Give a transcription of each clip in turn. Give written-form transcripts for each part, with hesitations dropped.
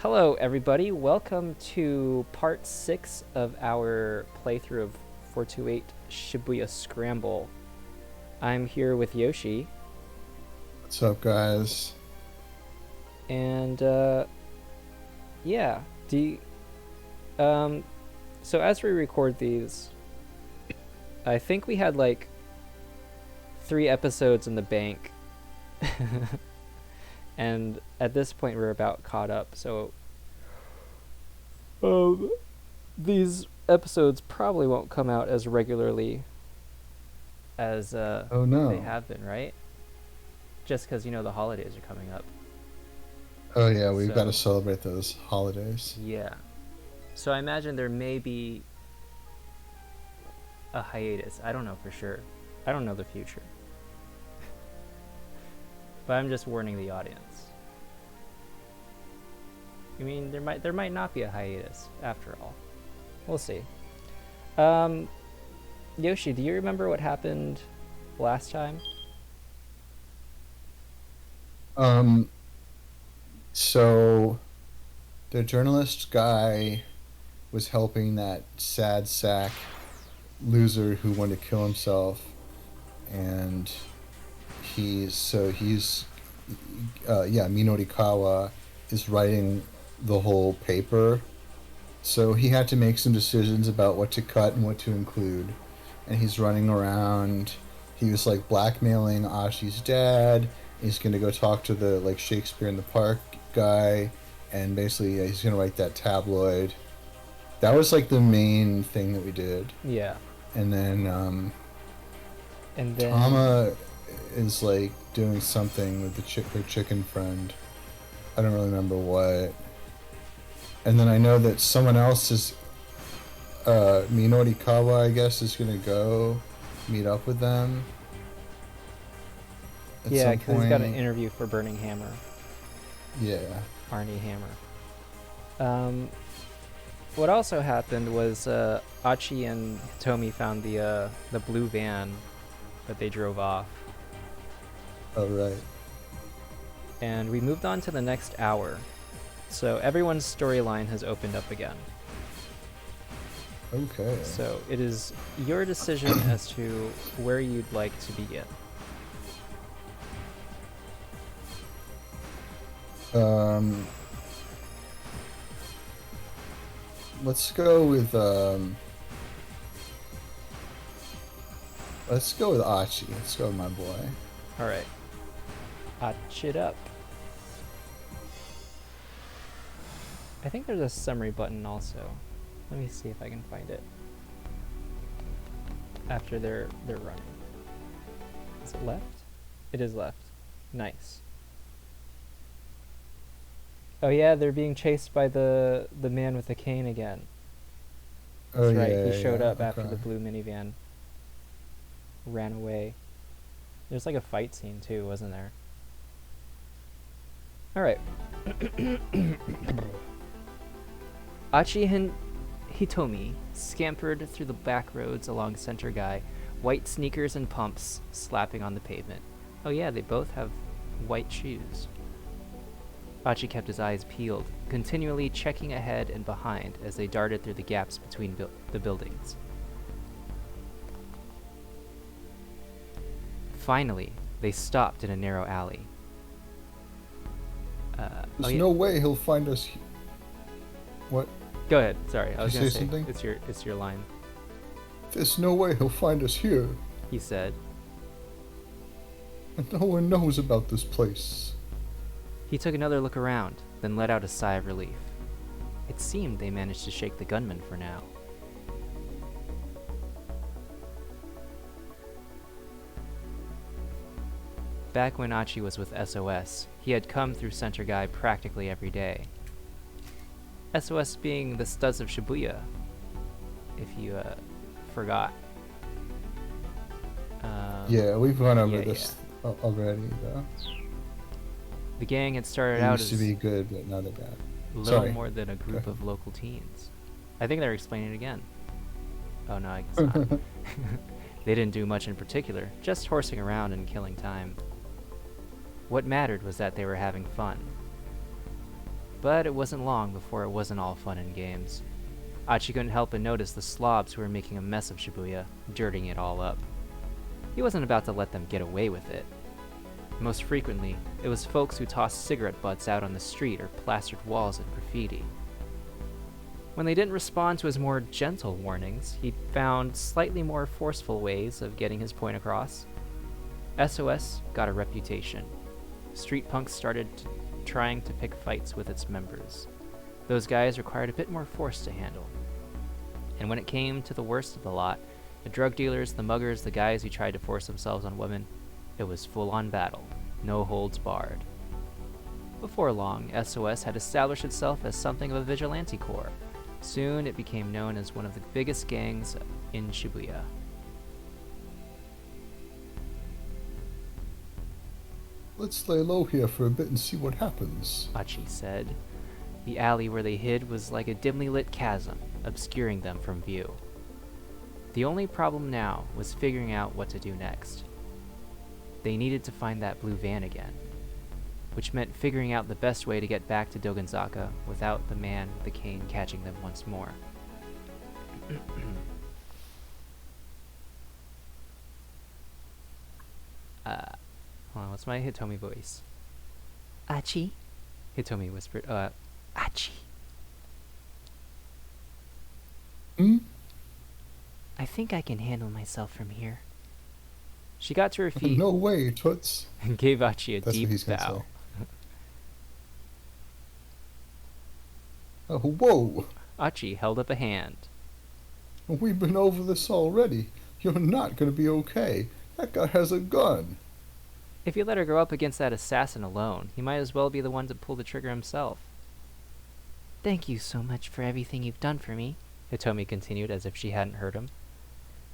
Hello, everybody. Welcome to part 6 of our playthrough of 428 Shibuya Scramble. I'm here with Yoshi. What's up, guys? And, yeah. So as we record these, I think we had, 3 episodes in the bank. And at this point, we're about caught up, so these episodes probably won't come out as regularly as Oh no. they have been, right? Just because, the holidays are coming up. Oh yeah, we've got to So- celebrate those holidays. Yeah. So I imagine there may be a hiatus. I don't know for sure. I don't know the future. But I'm just warning the audience. I mean, there might not be a hiatus after all. We'll see. Yoshi, do you remember what happened last time? So the journalist guy was helping that sad sack loser who wanted to kill himself, and Minorikawa is writing the whole paper. So he had to make some decisions about what to cut and what to include. And he's running around. He was blackmailing Ashi's dad. He's gonna go talk to the Shakespeare in the Park guy, and basically he's gonna write that tabloid. That was the main thing that we did. Yeah. And then And then Tama is doing something with her chicken friend. I don't really remember what. And then I know that someone else is Minorikawa, I guess, is gonna go meet up with them. At yeah, some because he's got an point. interview for Burning Hammer, Yeah. Arnie Hammer. What also happened was Achi and Hitomi found the blue van that they drove off, Oh right. and we moved on to the next hour. So everyone's storyline has opened up again. Okay. So it is your decision as to where you'd like to begin. Let's go with Achi. Let's go with my boy. All right, Achi it up. I think there's a summary button also. Let me see if I can find it. After they're running. Is it left? It is left. Nice. Oh yeah, they're being chased by the man with the cane again. That's Oh right. yeah. He showed yeah, up after okay. the blue minivan ran away. There's a fight scene too, wasn't there? All right. Achi and Hitomi scampered through the back roads along Center Guy, white sneakers and pumps slapping on the pavement. Oh yeah, they both have white shoes. Achi kept his eyes peeled, continually checking ahead and behind as they darted through the gaps between the buildings. Finally, they stopped in a narrow alley. There's no way he'll find us. What? Go ahead. Sorry, I was Did gonna you say say something? it's your line. There's no way he'll find us here. He said. And no one knows about this place. He took another look around, then let out a sigh of relief. It seemed they managed to shake the gunman for now. Back when Achi was with SOS, he had come through Center Guy practically every day. SOS being the studs of Shibuya, if you forgot. Yeah, we've gone over yeah, this already, though. The gang had started They out used as to be good, but now they're bad. little Sorry. more than a group ahead. of local teens. I think they're explaining it again. Oh no, I guess not. They didn't do much in particular, just horsing around and killing time. What mattered was that they were having fun. But it wasn't long before it wasn't all fun and games. Achi couldn't help but notice the slobs who were making a mess of Shibuya, dirtying it all up. He wasn't about to let them get away with it. Most frequently, it was folks who tossed cigarette butts out on the street or plastered walls in graffiti. When they didn't respond to his more gentle warnings, he found slightly more forceful ways of getting his point across. SOS got a reputation. Street punks started trying to pick fights with its members. Those guys required a bit more force to handle. And when it came to the worst of the lot, the drug dealers, the muggers, the guys who tried to force themselves on women, it was full-on battle, no holds barred. Before long, SOS had established itself as something of a vigilante corps. Soon it became known as one of the biggest gangs in Shibuya. Let's lay low here for a bit and see what happens. Achi said. The alley where they hid was like a dimly lit chasm, obscuring them from view. The only problem now was figuring out what to do next. They needed to find that blue van again, which meant figuring out the best way to get back to Dogonzaka without the man with the cane catching them once more. Hold on, what's my Hitomi voice? Achi? Hitomi whispered, Achi. Hmm? I think I can handle myself from here. She got to her feet No way, Toots. and gave Achi a That's what deep he's gonna bow. say. Oh, whoa! Achi held up a hand. We've been over this already. You're not gonna be okay. That guy has a gun. If you let her go up against that assassin alone, he might as well be the one to pull the trigger himself. Thank you so much for everything you've done for me, Hitomi continued as if she hadn't heard him.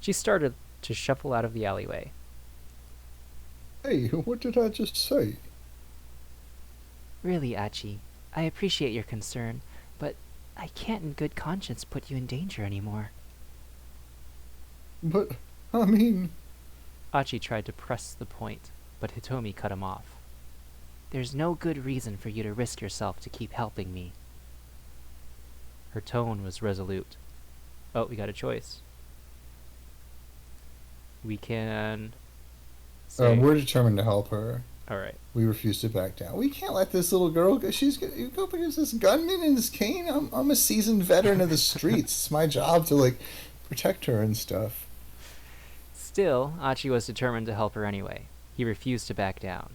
She started to shuffle out of the alleyway. Hey, what did I just say? Really, Achi, I appreciate your concern, but I can't in good conscience put you in danger anymore. But, I mean... Achi tried to press the point, but Hitomi cut him off. There's no good reason for you to risk yourself to keep helping me. Her tone was resolute. Oh, we got a choice. We can say... we're determined to help her. Alright. We refuse to back down. We can't let this little girl go. She's gonna go up against this gunman and his cane. I'm a seasoned veteran of the streets. It's my job to, like, protect her and stuff. Still, Achi was determined to help her anyway. He refused to back down.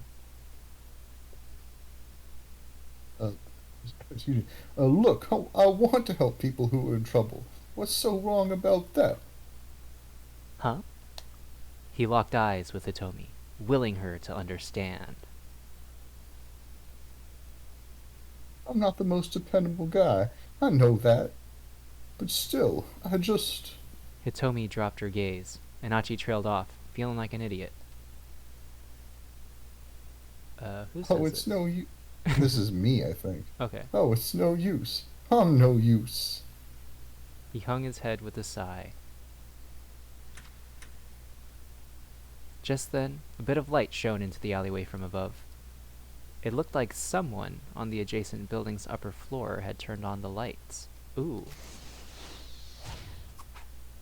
Excuse me. Look, I want to help people who are in trouble. What's so wrong about that? Huh? He locked eyes with Hitomi, willing her to understand. I'm not the most dependable guy. I know that. But still, I just... Hitomi dropped her gaze, and Achi trailed off, feeling like an idiot. Who says Oh, it's this? no use. This is me, I think. Okay. Oh, it's no use. I'm no use. He hung his head with a sigh. Just then, a bit of light shone into the alleyway from above. It looked like someone on the adjacent building's upper floor had turned on the lights. Ooh.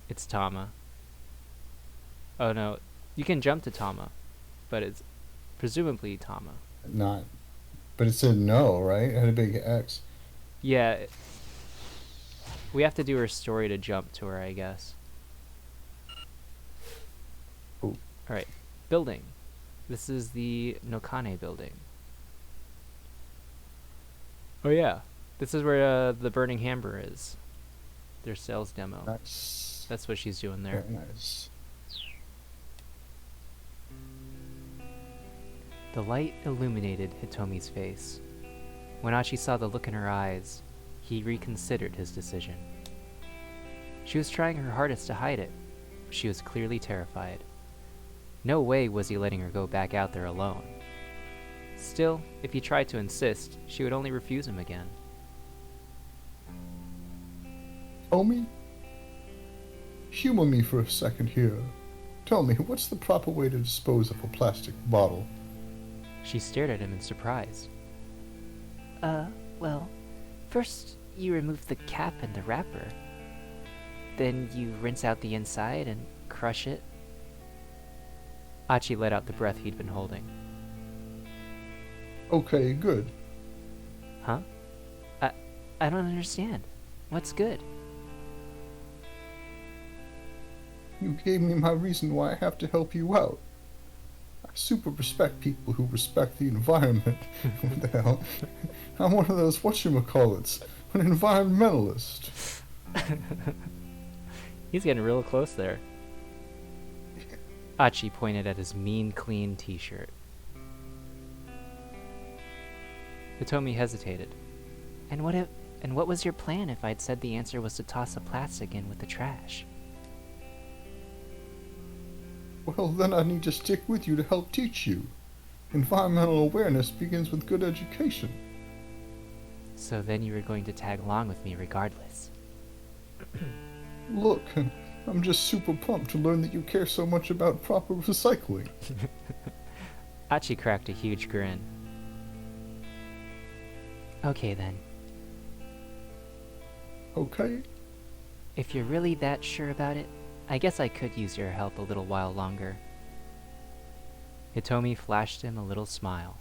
It's Tama. Oh no, you can jump to Tama, but it's presumably Tama. Not. But it said no, right? It had a big X. Yeah. We have to do her story to jump to her, I guess. Oh. Alright. Building. This is the Nokane building. Oh yeah. This is where the Burning Hammer is. Their sales demo. Nice. That's what she's doing there. Very nice. The light illuminated Hitomi's face. When Achi saw the look in her eyes, he reconsidered his decision. She was trying her hardest to hide it, but she was clearly terrified. No way was he letting her go back out there alone. Still, if he tried to insist, she would only refuse him again. Omi? Humor me for a second here. Tell me, what's the proper way to dispose of a plastic bottle? She stared at him in surprise. Well, First, you remove the cap and the wrapper. Then you rinse out the inside and crush it. Achi let out the breath he'd been holding. Okay, good. Huh? I don't understand. What's good? You gave me my reason why I have to help you out. I super respect people who respect the environment. What the hell? I'm one of those whatchamacallits, an environmentalist. He's getting real close there. Achi pointed at his mean, clean t-shirt. Hitomi hesitated. And what was your plan if I'd said the answer was to toss the plastic in with the trash? Well, then I need to stick with you to help teach you. Environmental awareness begins with good education. So then you were going to tag along with me regardless. Look, I'm just super pumped to learn that you care so much about proper recycling. Achi cracked a huge grin. Okay then. Okay? If you're really that sure about it, I guess I could use your help a little while longer. Hitomi flashed him a little smile.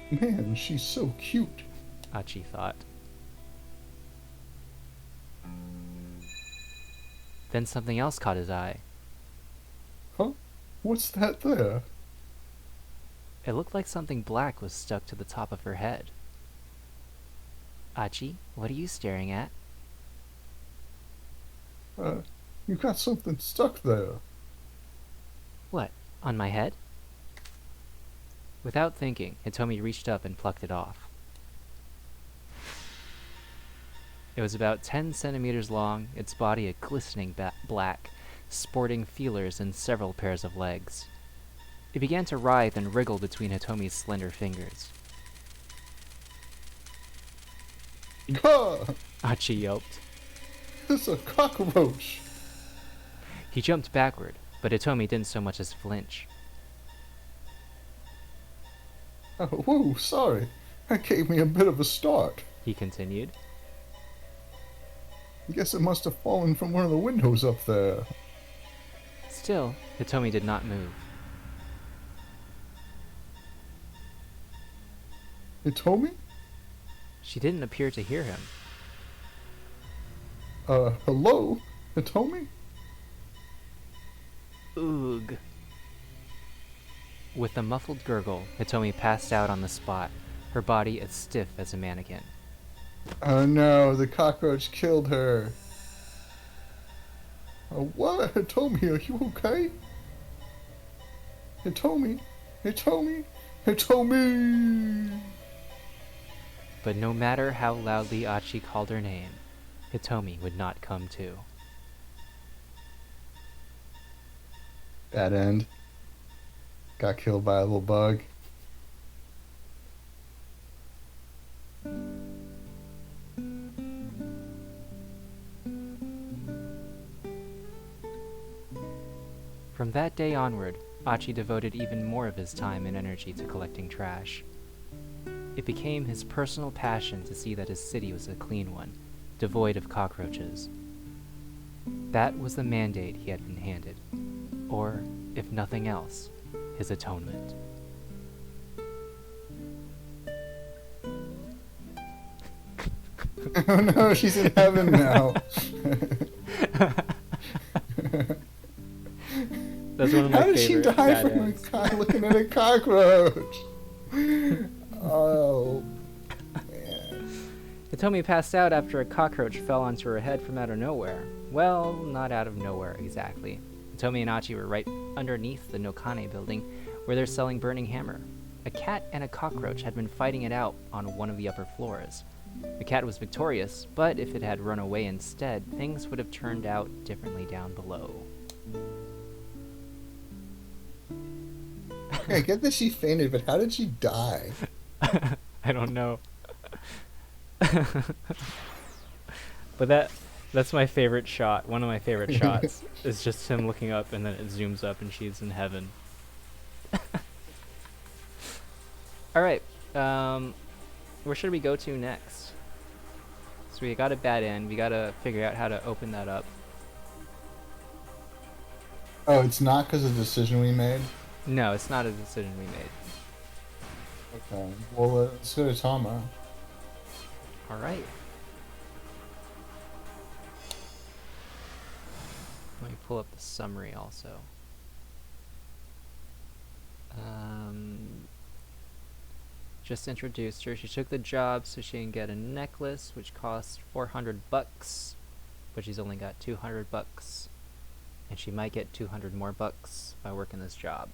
Man, she's so cute. Achi thought. Then something else caught his eye. Huh? What's that there? It looked like something black was stuck to the top of her head. Achi, what are you staring at? You got something stuck there. What, on my head? Without thinking, Hitomi reached up and plucked it off. It was about 10 centimeters long, its body a glistening black, sporting feelers and several pairs of legs. It began to writhe and wriggle between Hitomi's slender fingers. Gah! Achi yelped. It's a cockroach! He jumped backward, but Hitomi didn't so much as flinch. Oh, whoa, sorry. That gave me a bit of a start. He continued. Guess it must have fallen from one of the windows up there. Still, Hitomi did not move. Hitomi? She didn't appear to hear him. Hello? Hitomi? Oog. With a muffled gurgle, Hitomi passed out on the spot, her body as stiff as a mannequin. Oh no, the cockroach killed her. What? Hitomi, are you okay? Hitomi? Hitomi? Hitomi! But no matter how loudly Achi called her name, Hitomi would not come to. Bad end. Got killed by a little bug. From that day onward, Achi devoted even more of his time and energy to collecting trash. It became his personal passion to see that his city was a clean one, devoid of cockroaches. That was the mandate he had been handed, or, if nothing else, his atonement. Oh no, she's in heaven now. That's one of my How did she favorite die bad from ends. looking at a cockroach? Oh, man. Hitomi passed out after a cockroach fell onto her head from out of nowhere. Well, not out of nowhere exactly. Hitomi and Achi were right underneath the Nokane building, where they're selling Burning Hammer. A cat and a cockroach had been fighting it out on one of the upper floors. The cat was victorious, but if it had run away instead, things would have turned out differently down below. I get that she fainted, but how did she die? I don't know. But that's my favorite shot. One of my favorite shots is just him looking up and then it zooms up and she's in heaven. Alright. Where should we go to next? So we got a bad end. We gotta figure out how to open that up. Oh, it's not because of the decision we made? No, it's not a decision we made. Okay. Well, let's go to Tama. Alright. Let me pull up the summary also. Just introduced her. She took the job so she can get a necklace, which costs $400, but she's only got $200, and she might get 200 more bucks by working this job.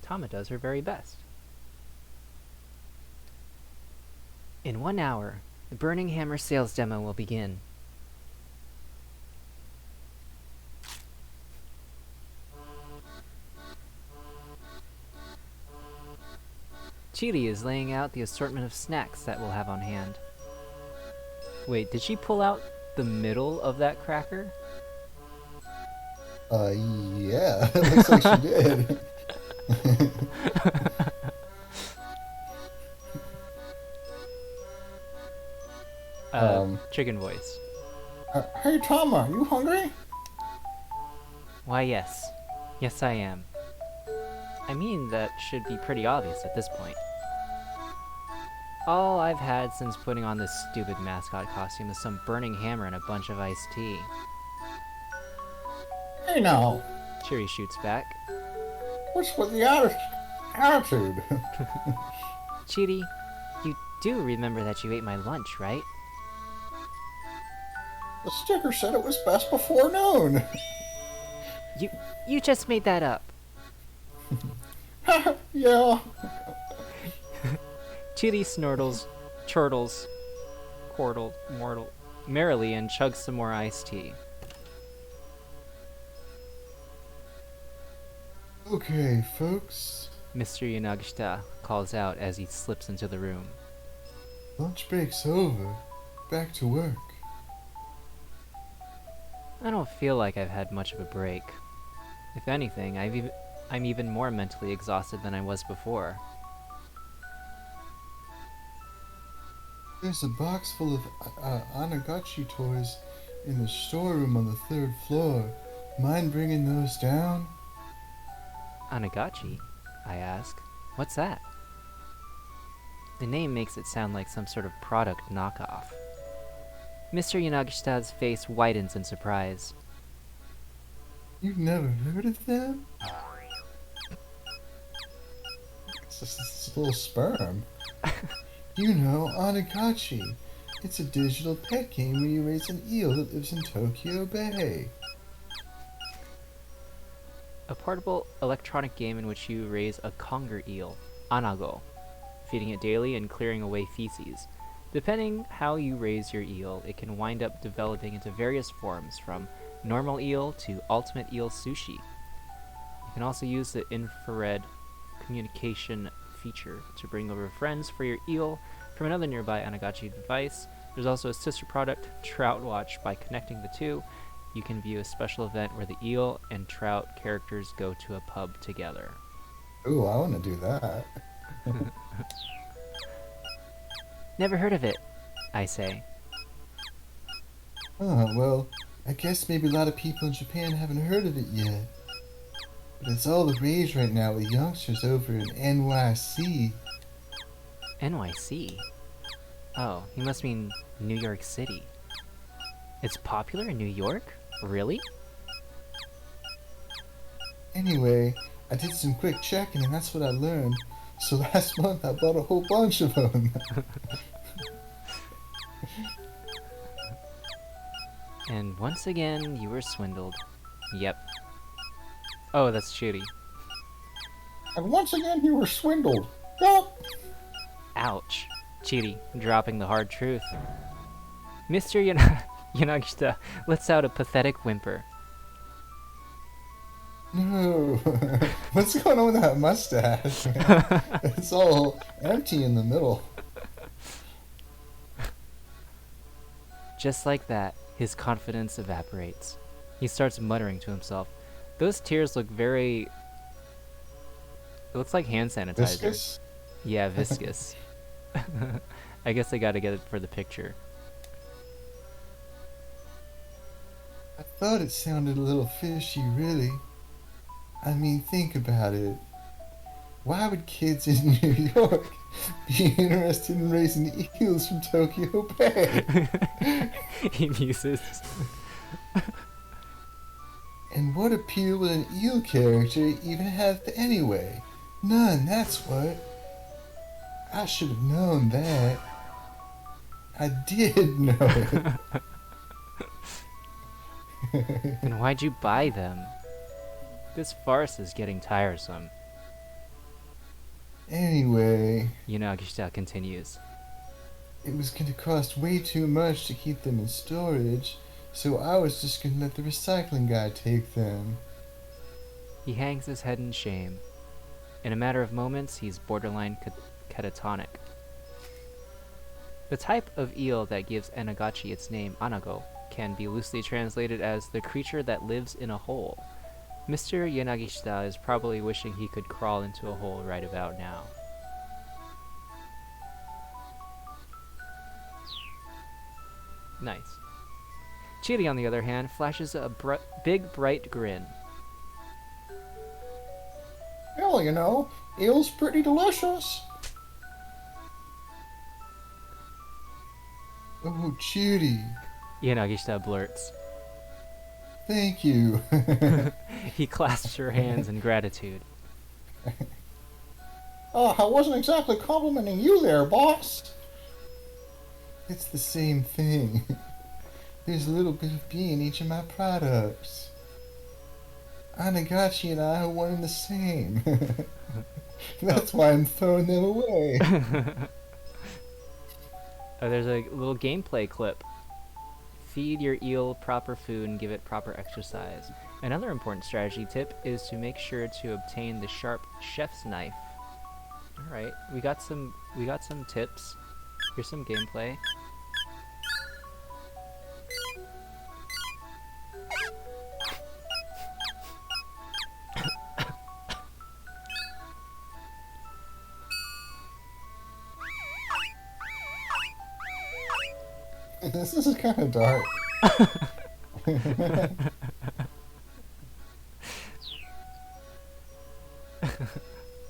Tama does her very best. In 1 hour, the Burning Hammer sales demo will begin. Chiri is laying out the assortment of snacks that we'll have on hand. Wait, did she pull out the middle of that cracker? Yeah. It looks like she did. Chicken voice. Hey, Tama, are you hungry? Why, yes. Yes, I am. I mean, that should be pretty obvious at this point. All I've had since putting on this stupid mascot costume is some burning hammer and a bunch of iced tea. Hey, now. Chiri shoots back. What's with the attitude? Chiri, you do remember that you ate my lunch, right? The sticker said it was best before noon. You just made that up. Yeah. Chiri chortles, merrily and chugs some more iced tea. Okay, folks. Mr. Yanagishita calls out as he slips into the room. Lunch break's over. Back to work. I don't feel like I've had much of a break. If anything, I'm even more mentally exhausted than I was before. There's a box full of Anagotchi toys in the storeroom on the 3rd floor. Mind bringing those down? Anagotchi? I ask. What's that? The name makes it sound like some sort of product knockoff. Mr. Yanagishita's face widens in surprise. You've never heard of them? It's just this little sperm. You know, Anagotchi. It's a digital pet game where you raise an eel that lives in Tokyo Bay. A portable electronic game in which you raise a conger eel, Anago, feeding it daily and clearing away feces. Depending how you raise your eel, it can wind up developing into various forms, from normal eel to ultimate eel sushi. You can also use the infrared communication feature to bring over friends for your eel from another nearby Anagotchi device. There's also a sister product, Trout Watch. By connecting the two, you can view a special event where the eel and trout characters go to a pub together. Ooh, I want to do that. Never heard of it, I say. Oh, well, I guess maybe a lot of people in Japan haven't heard of it yet. But it's all the rage right now with youngsters over in NYC. NYC? Oh, you must mean New York City. It's popular in New York? Really? Anyway, I did some quick checking and that's what I learned. So last month I bought a whole bunch of them. And once again, you were swindled. Yep. Oh, that's shitty. And once again you were swindled. Yup. Ouch. Chiri, dropping the hard truth. Mr. Yanagishita lets out a pathetic whimper. No. What's going on with that mustache? It's all empty in the middle. Just like that, his confidence evaporates. He starts muttering to himself. Those tears look very... It looks like hand sanitizer. Viscous? Yeah, viscous. I guess I gotta get it for the picture. I thought it sounded a little fishy, really. I mean, think about it. Why would kids in New York be interested in raising eels from Tokyo Bay? He muses. And what appeal would an eel character even have anyway? None, that's what. I should have known that. I did know it. Then why'd you buy them? This farce is getting tiresome. Anyway, Yanagishita continues. it was going to cost way too much to keep them in storage, so I was just going to let the recycling guy take them. He hangs his head in shame. In a matter of moments, he's borderline catatonic. The type of eel that gives Anagotchi its name, Anago, can be loosely translated as the creature that lives in a hole. Mr. Yanagishita is probably wishing he could crawl into a hole right about now. Nice. Chidi, on the other hand, flashes a big, bright grin. Well, eel's pretty delicious. Oh, Judy. Yanagishita blurts. Thank you. He clasps her hands in gratitude. Oh, I wasn't exactly complimenting you there, boss. It's the same thing. There's a little bit of B in each of my products. Anagotchi and I are one and the same. That's why I'm throwing them away. Oh, there's a little gameplay clip. Feed your eel proper food and give it proper exercise. Another important strategy tip is to make sure to obtain the sharp chef's knife. All right, we got some tips. Here's some gameplay. This is kind of dark.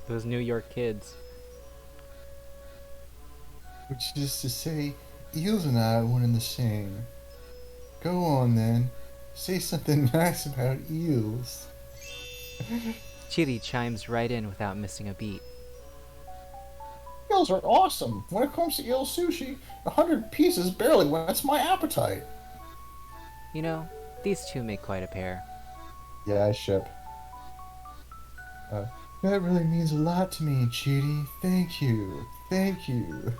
Those New York kids. Which is to say, eels and I are one and the same. Go on then. Say something nice about eels. Chidi chimes right in without missing a beat. Eels are awesome. When it comes to eel sushi, 100 pieces barely whets my appetite. You know, these two make quite a pair. Yeah, I ship. That really means a lot to me, Chidi. Thank you. Thank you.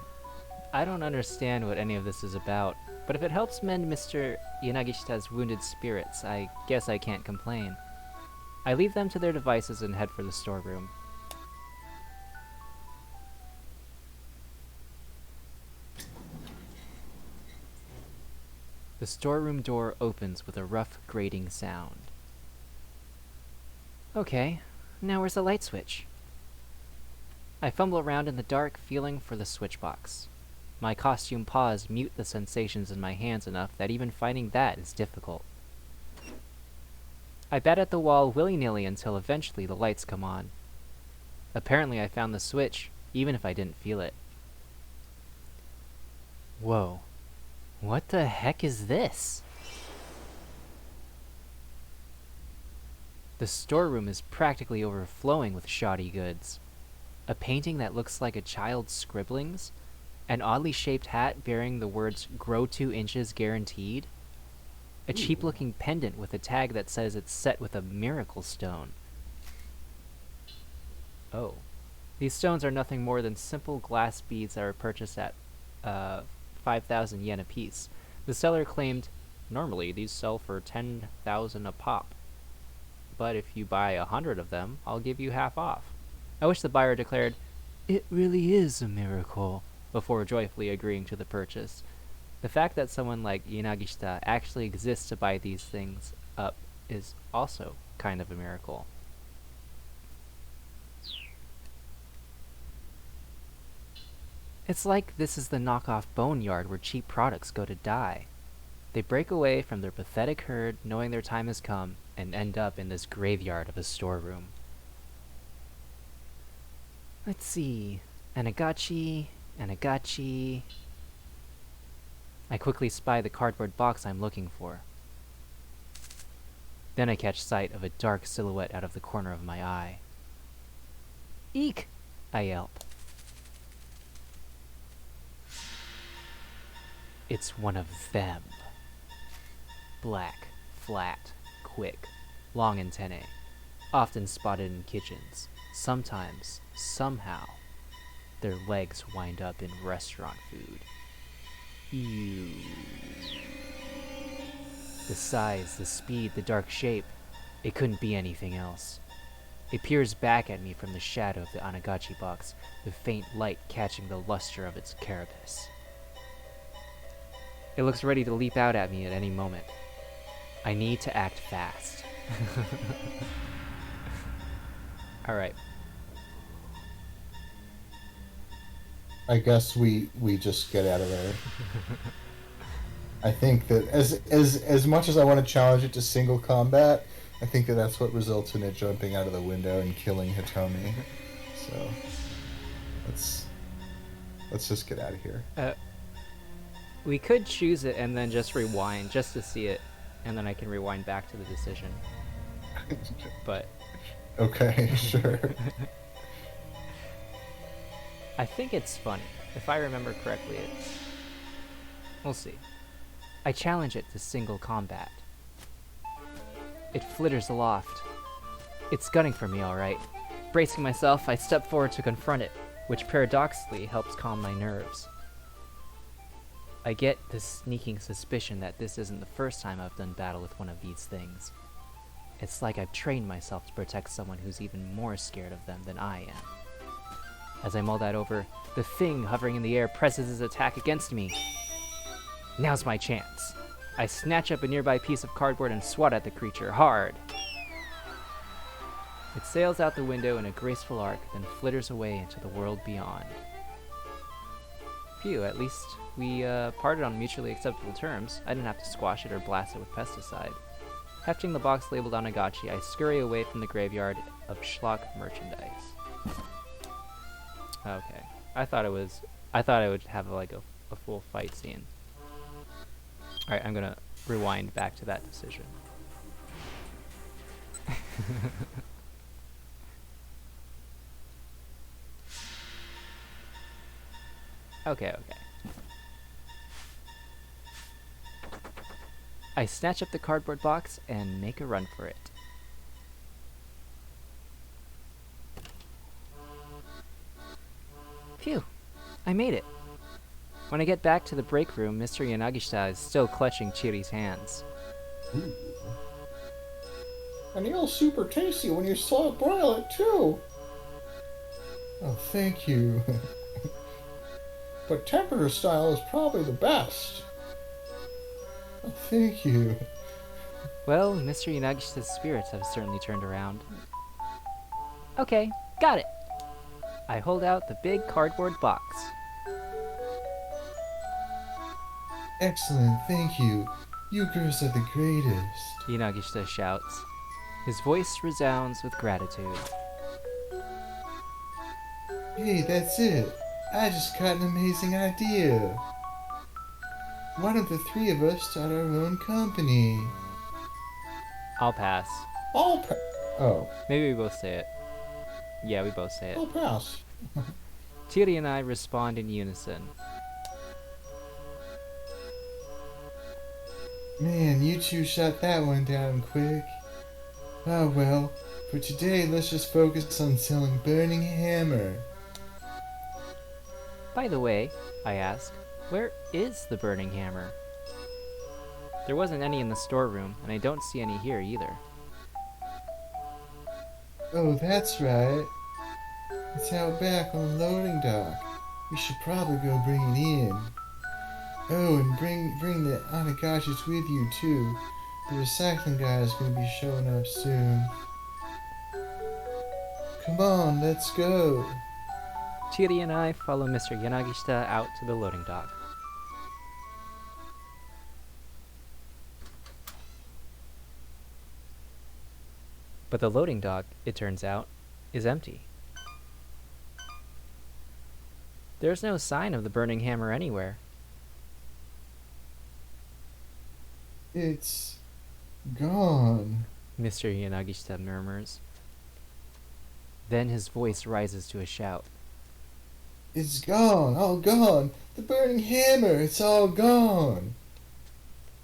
I don't understand what any of this is about, but if it helps mend Mr. Yanagishita's wounded spirits, I guess I can't complain. I leave them to their devices and head for the storeroom. The storeroom door opens with a rough grating sound. Okay, now where's the light switch? I fumble around in the dark, feeling for the switch box. My costume paws mute the sensations in my hands enough that even finding that is difficult. I bat at the wall willy-nilly until eventually the lights come on. Apparently I found the switch, even if I didn't feel it. Whoa. What the heck is this? The storeroom is practically overflowing with shoddy goods. A painting that looks like a child's scribblings? An oddly shaped hat bearing the words "Grow 2 inches guaranteed"? A cheap-looking pendant with a tag that says it's set with a miracle stone. Oh. These stones are nothing more than simple glass beads that were purchased at 5,000 yen apiece. The seller claimed, normally these sell for 10,000 a pop. But if you buy 100 of them, I'll give you half off. I wish the buyer declared, "It really is a miracle," before joyfully agreeing to the purchase. The fact that someone like Yanagishita actually exists to buy these things up is also kind of a miracle. It's like this is the knockoff boneyard where cheap products go to die. They break away from their pathetic herd knowing their time has come and end up in this graveyard of a storeroom. Let's see. Anagotchi, Anagotchi. I quickly spy the cardboard box I'm looking for. Then I catch sight of a dark silhouette out of the corner of my eye. Eek! I yelp. It's one of them. Black, flat, quick, long antennae, often spotted in kitchens. Sometimes, somehow, their legs wind up in restaurant food. Ew. The size, the speed, the dark shape, it couldn't be anything else. It peers back at me from the shadow of the Anagotchi box, the faint light catching the luster of its carapace. It looks ready to leap out at me at any moment. I need to act fast. Alright. I guess we just get out of there. I think that as much as I want to challenge it to single combat, I think that that's what results in it jumping out of the window and killing Hitomi. So let's just get out of here. We could choose it and then just rewind just to see it, and then I can rewind back to the decision. But okay, sure. I think it's funny. If I remember correctly, we'll see. I challenge it to single combat. It flitters aloft. It's gunning for me, alright. Bracing myself, I step forward to confront it, which paradoxically helps calm my nerves. I get this sneaking suspicion that this isn't the first time I've done battle with one of these things. It's like I've trained myself to protect someone who's even more scared of them than I am. As I mull that over, the thing hovering in the air presses its attack against me. Now's my chance. I snatch up a nearby piece of cardboard and swat at the creature hard. It sails out the window in a graceful arc, then flitters away into the world beyond. Phew, at least we parted on mutually acceptable terms. I didn't have to squash it or blast it with pesticide. Hefting the box labeled Anagotchi, I scurry away from the graveyard of schlock merchandise. Okay. I thought it would have like a full fight scene. Alright, I'm gonna rewind back to that decision. Okay. I snatch up the cardboard box and make a run for it. Phew, I made it. When I get back to the break room, Mr. Yanagishita is still clutching Chiri's hands. Ooh. And eel's super tasty when you slow broil it too. Oh, thank you. But temperature style is probably the best. Oh, thank you. Well, Mr. Yanagishita's spirits have certainly turned around. Okay, got it. I hold out the big cardboard box. Excellent, thank you. You girls are the greatest. Yanagishita shouts. His voice resounds with gratitude. Hey, that's it. I just got an amazing idea. Why don't the three of us start our own company? I'll pass. Oh. Maybe we both say it. Yeah, we both say it. I'll pass. Chiri and I respond in unison. Man, you two shut that one down quick. Oh well, for today let's just focus on selling Burning Hammer. By the way, I ask, where is the burning hammer? There wasn't any in the storeroom, and I don't see any here either. Oh, that's right. It's out back on the loading dock. We should probably go bring it in. Oh, and bring the Anagotchis with you too. The recycling guy is going to be showing up soon. Come on, let's go. Chiri and I follow Mr. Yanagishita out to the loading dock. But the loading dock, it turns out, is empty. There's no sign of the burning hammer anywhere. It's gone. Mr. Yanagishita murmurs. Then his voice rises to a shout. It's gone, all gone. The burning hammer, it's all gone.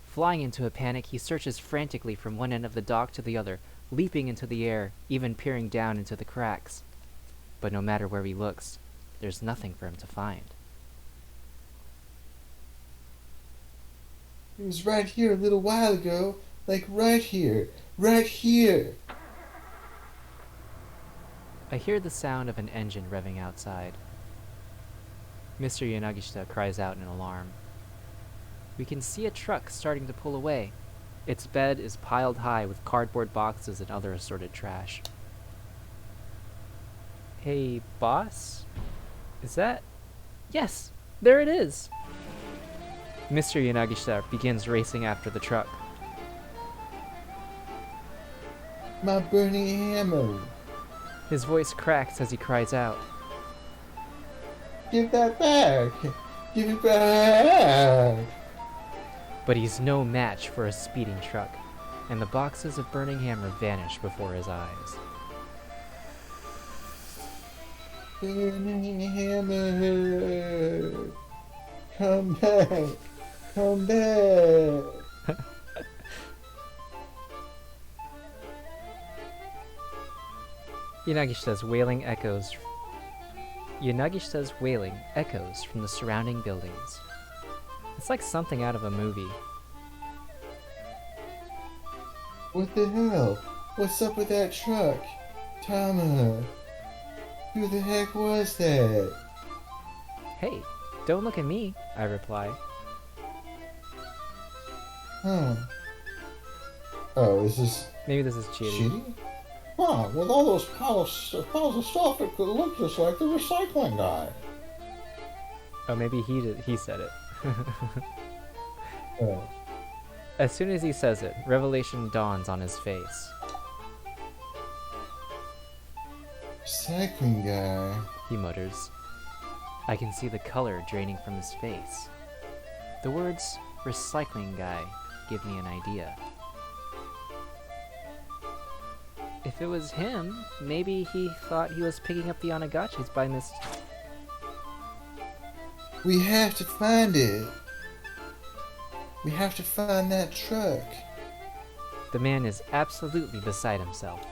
Flying into a panic, he searches frantically from one end of the dock to the other, leaping into the air, even peering down into the cracks. But no matter where he looks, there's nothing for him to find. It was right here a little while ago. Like right here. Right here. I hear the sound of an engine revving outside. Mr. Yanagishita cries out in alarm. We can see a truck starting to pull away. Its bed is piled high with cardboard boxes and other assorted trash. Hey, boss? Is that... Yes! There it is! Mr. Yanagishita begins racing after the truck. My burning hammer. His voice cracks as he cries out. Give that back. Give it back. But he's no match for a speeding truck, and the boxes of burning hammer vanish before his eyes. Burning hammer. Come back. Come back. Yanagishita's wailing echoes from the surrounding buildings. It's like something out of a movie. What the hell? What's up with that truck? Tama. Who the heck was that? Hey, don't look at me, I reply. Huh. Oh, is this Maybe this is cheating. cheating? Huh, with all those piles of stuff, it could look just like the recycling guy. Oh, maybe he said it. Oh. As soon as he says it, revelation dawns on his face. Recycling guy. He mutters. I can see the color draining from his face. The words recycling guy give me an idea. If it was him, maybe he thought he was picking up the Anagotchis by mistake. We have to find it. We have to find that truck. The man is absolutely beside himself.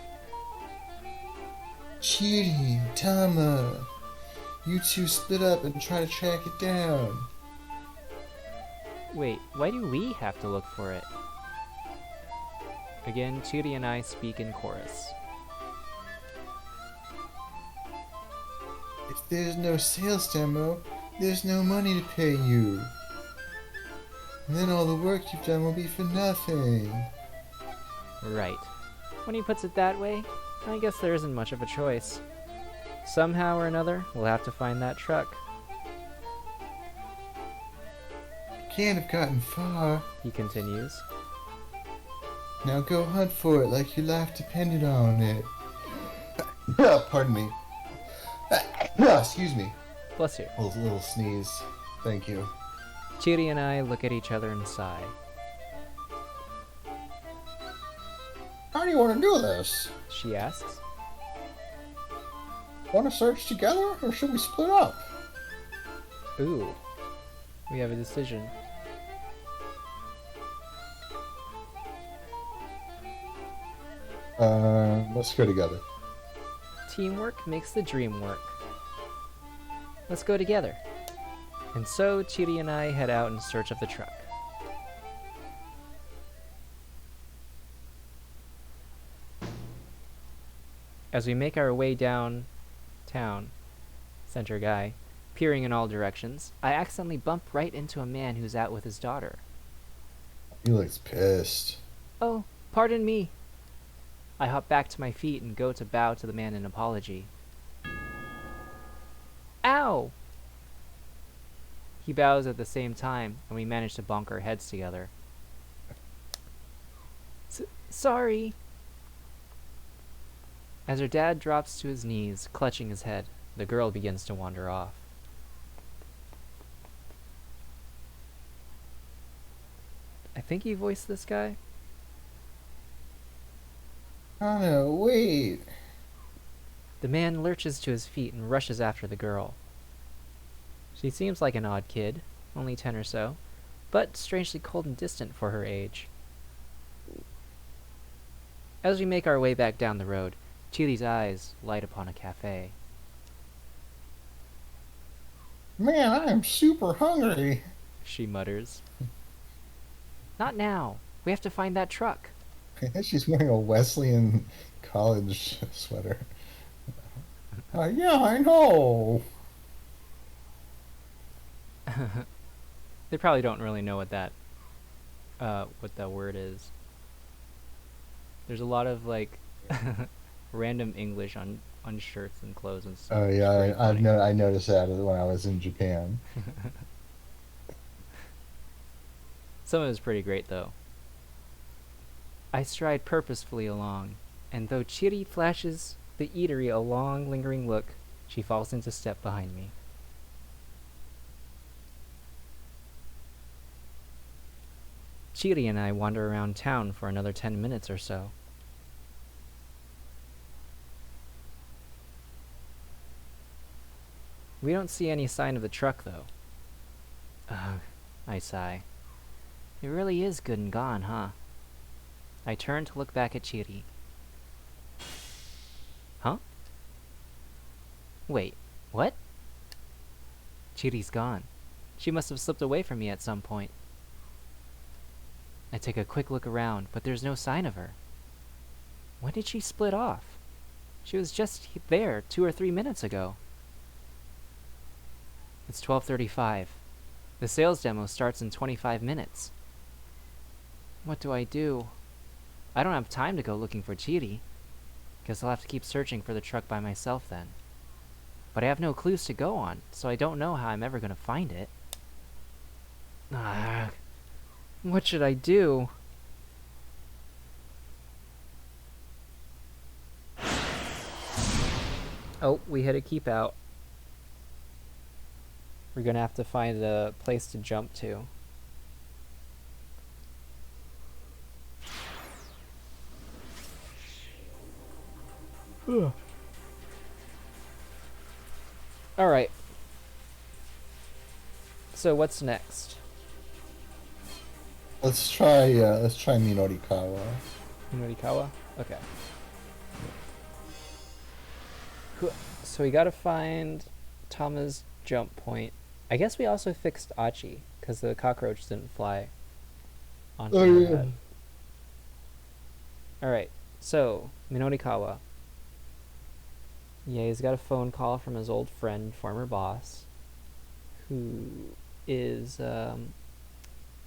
Cheating, Tama. You two split up and try to track it down. Wait, why do we have to look for it? Again, Chiri and I speak in chorus. If there's no sales demo, there's no money to pay you. And then all the work you've done will be for nothing. Right. When he puts it that way, I guess there isn't much of a choice. Somehow or another, we'll have to find that truck. Can't have gotten far. He continues. Now go hunt for it like your life depended on it. Pardon me. Excuse me. Bless you. A little sneeze. Thank you. Chiri and I look at each other and sigh. How do you want to do this? She asks. Want to search together, or should we split up? Ooh. We have a decision. Let's go together. Teamwork makes the dream work. Let's go together. And so Chiri and I head out in search of the truck. As we make our way downtown, Center Guy, peering in all directions, I accidentally bump right into a man who's out with his daughter. He looks pissed. Oh, pardon me. I hop back to my feet and go to bow to the man in apology. Ow! He bows at the same time, and we manage to bonk our heads together. Sorry. As her dad drops to his knees, clutching his head, the girl begins to wander off. I think he voiced this guy. Oh no, wait. The man lurches to his feet and rushes after the girl. She seems like an odd kid, only 10 or so, but strangely cold and distant for her age. As we make our way back down the road, Chili's eyes light upon a cafe. Man, I am super hungry. She mutters. Not now. We have to find that truck. She's wearing a Wesleyan college sweater. Yeah, I know. They probably don't really know what that word is. There's a lot of like random English on shirts and clothes and stuff. Oh yeah, I noticed that when I was in Japan. Some of it is pretty great though. I stride purposefully along, and though Chiri flashes the eatery a long, lingering look, she falls into step behind me. Chiri and I wander around town for another 10 minutes or so. We don't see any sign of the truck, though. Ugh, I sigh. It really is good and gone, huh? I turn to look back at Chiri. Huh? Wait, what? Chiri's gone. She must have slipped away from me at some point. I take a quick look around, but there's no sign of her. When did she split off? She was just there 2 or 3 minutes ago. It's 12:35. The sales demo starts in 25 minutes. What do? I don't have time to go looking for Chiri. Guess I'll have to keep searching for the truck by myself then. But I have no clues to go on, so I don't know how I'm ever gonna find it. What should I do? Oh, we hit a keep out. We're gonna have to find a place to jump to. Alright. So what's next? Let's try Minorikawa. Minorikawa? Okay. So we gotta find Tama's jump point. I guess we also fixed Achi, because the cockroach didn't fly onto her head. Alright, so, Minorikawa. Yeah, he's got a phone call from his old friend, former boss, who is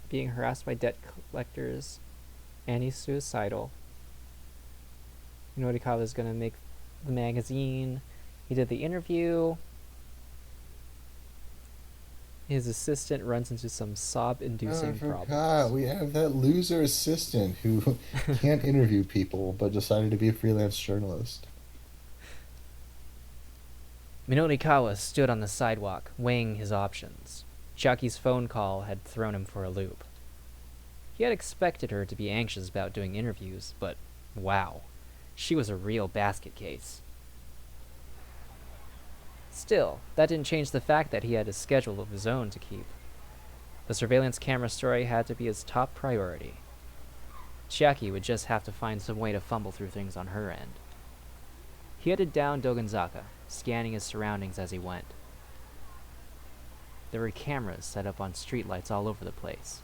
being harassed by debt collectors, and he's suicidal. Minorikawa is going to make the magazine. He did the interview. His assistant runs into some sob-inducing problems. We have that loser assistant who can't interview people but decided to be a freelance journalist. Minorikawa stood on the sidewalk, weighing his options. Chiaki's phone call had thrown him for a loop. He had expected her to be anxious about doing interviews, but wow, she was a real basket case. Still, that didn't change the fact that he had a schedule of his own to keep. The surveillance camera story had to be his top priority. Chiaki would just have to find some way to fumble through things on her end. He headed down Dogenzaka, scanning his surroundings as he went. There were cameras set up on streetlights all over the place.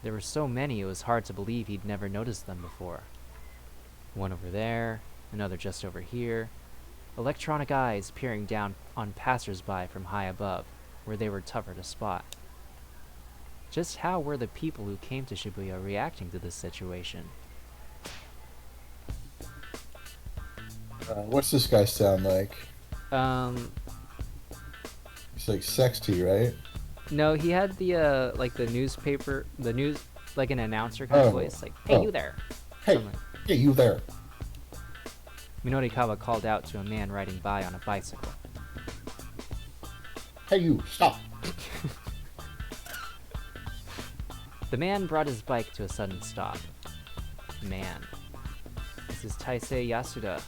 There were so many it was hard to believe he'd never noticed them before. One over there, another just over here. Electronic eyes peering down on passers-by from high above, where they were tougher to spot. Just how were the people who came to Shibuya reacting to this situation? What's this guy sound like? Um, He's like sexy, right? no, he had like the newspaper, the news, like an announcer kind of Oh, voice, like, "Hey, oh, you there!" hey, Something. hey, you there? Minorikawa called out to a man riding by on a bicycle. Hey, you, stop! The man brought his bike to a sudden stop. Man. This is Taisei Yasuda,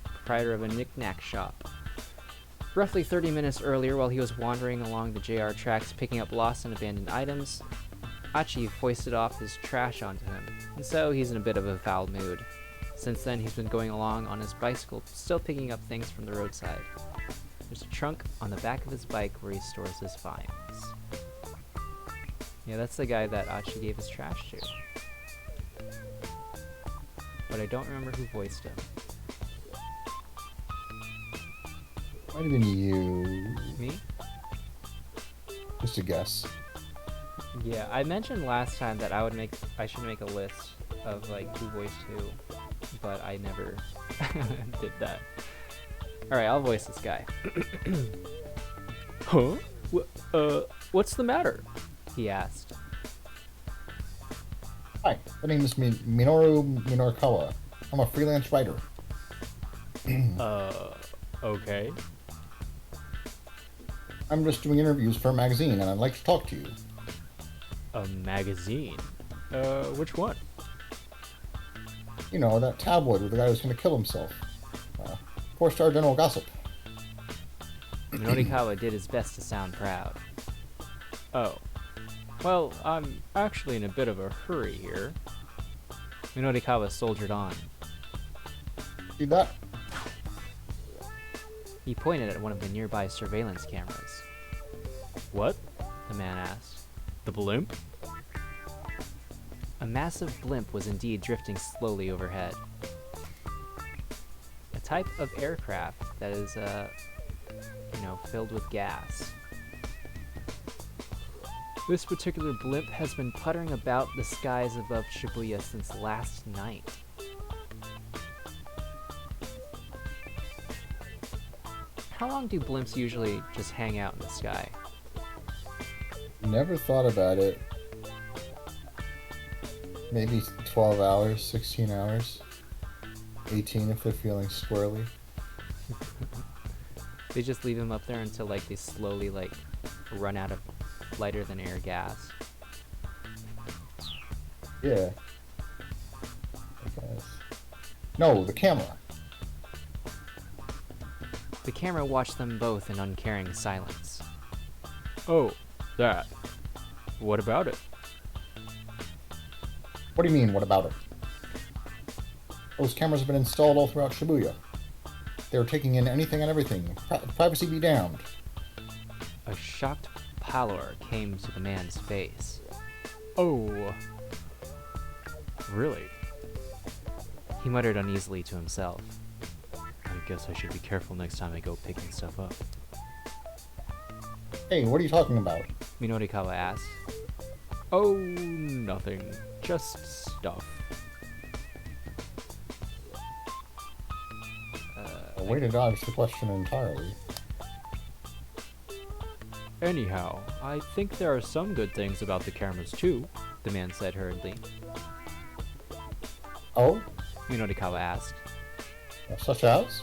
proprietor of a knick-knack shop. Roughly 30 minutes earlier, while he was wandering along the JR tracks picking up lost and abandoned items, Achi foisted off his trash onto him, and so he's in a bit of a foul mood. Since then, he's been going along on his bicycle, still picking up things from the roadside. There's a trunk on the back of his bike where he stores his finds. Yeah, that's the guy that Achi gave his trash to. But I don't remember who voiced him. Might have been you. Me? Just a guess. Yeah, I mentioned last time that I should make a list of like who voiced who, but I never did that. Alright, I'll voice this guy. Huh? What's the matter? He asked. Hi, my name is Minoru Minorikawa. I'm a freelance writer. Okay. I'm just doing interviews for a magazine, and I'd like to talk to you. A magazine? Which one? You know, that tabloid with the guy who's going to kill himself. Four-star general gossip. Minorikawa did his best to sound proud. Oh. Well, I'm actually in a bit of a hurry here. Minorikawa soldiered on. See that? He pointed at one of the nearby surveillance cameras. What? The man asked. The blimp? A massive blimp was indeed drifting slowly overhead. A type of aircraft that is, filled with gas. This particular blimp has been puttering about the skies above Shibuya since last night. How long do blimps usually just hang out in the sky? Never thought about it. Maybe 12 hours, 16 hours. 18 if they're feeling squirrely. They just leave them up there until like they slowly like run out of lighter than air gas. Yeah. I guess. No, the camera. The camera watched them both in uncaring silence. Oh, that. What about it? What do you mean, what about it? Those cameras have been installed all throughout Shibuya. They're taking in anything and everything. Privacy be damned. A shocked pallor came to the man's face. Oh. Really? He muttered uneasily to himself. I guess I should be careful next time I go picking stuff up. Hey, what are you talking about? Minorikawa asked. Oh, nothing. Just stuff. A way to dodge the question entirely. Anyhow, I think there are some good things about the cameras too, the man said hurriedly. Oh? Minorikawa asked. Such as?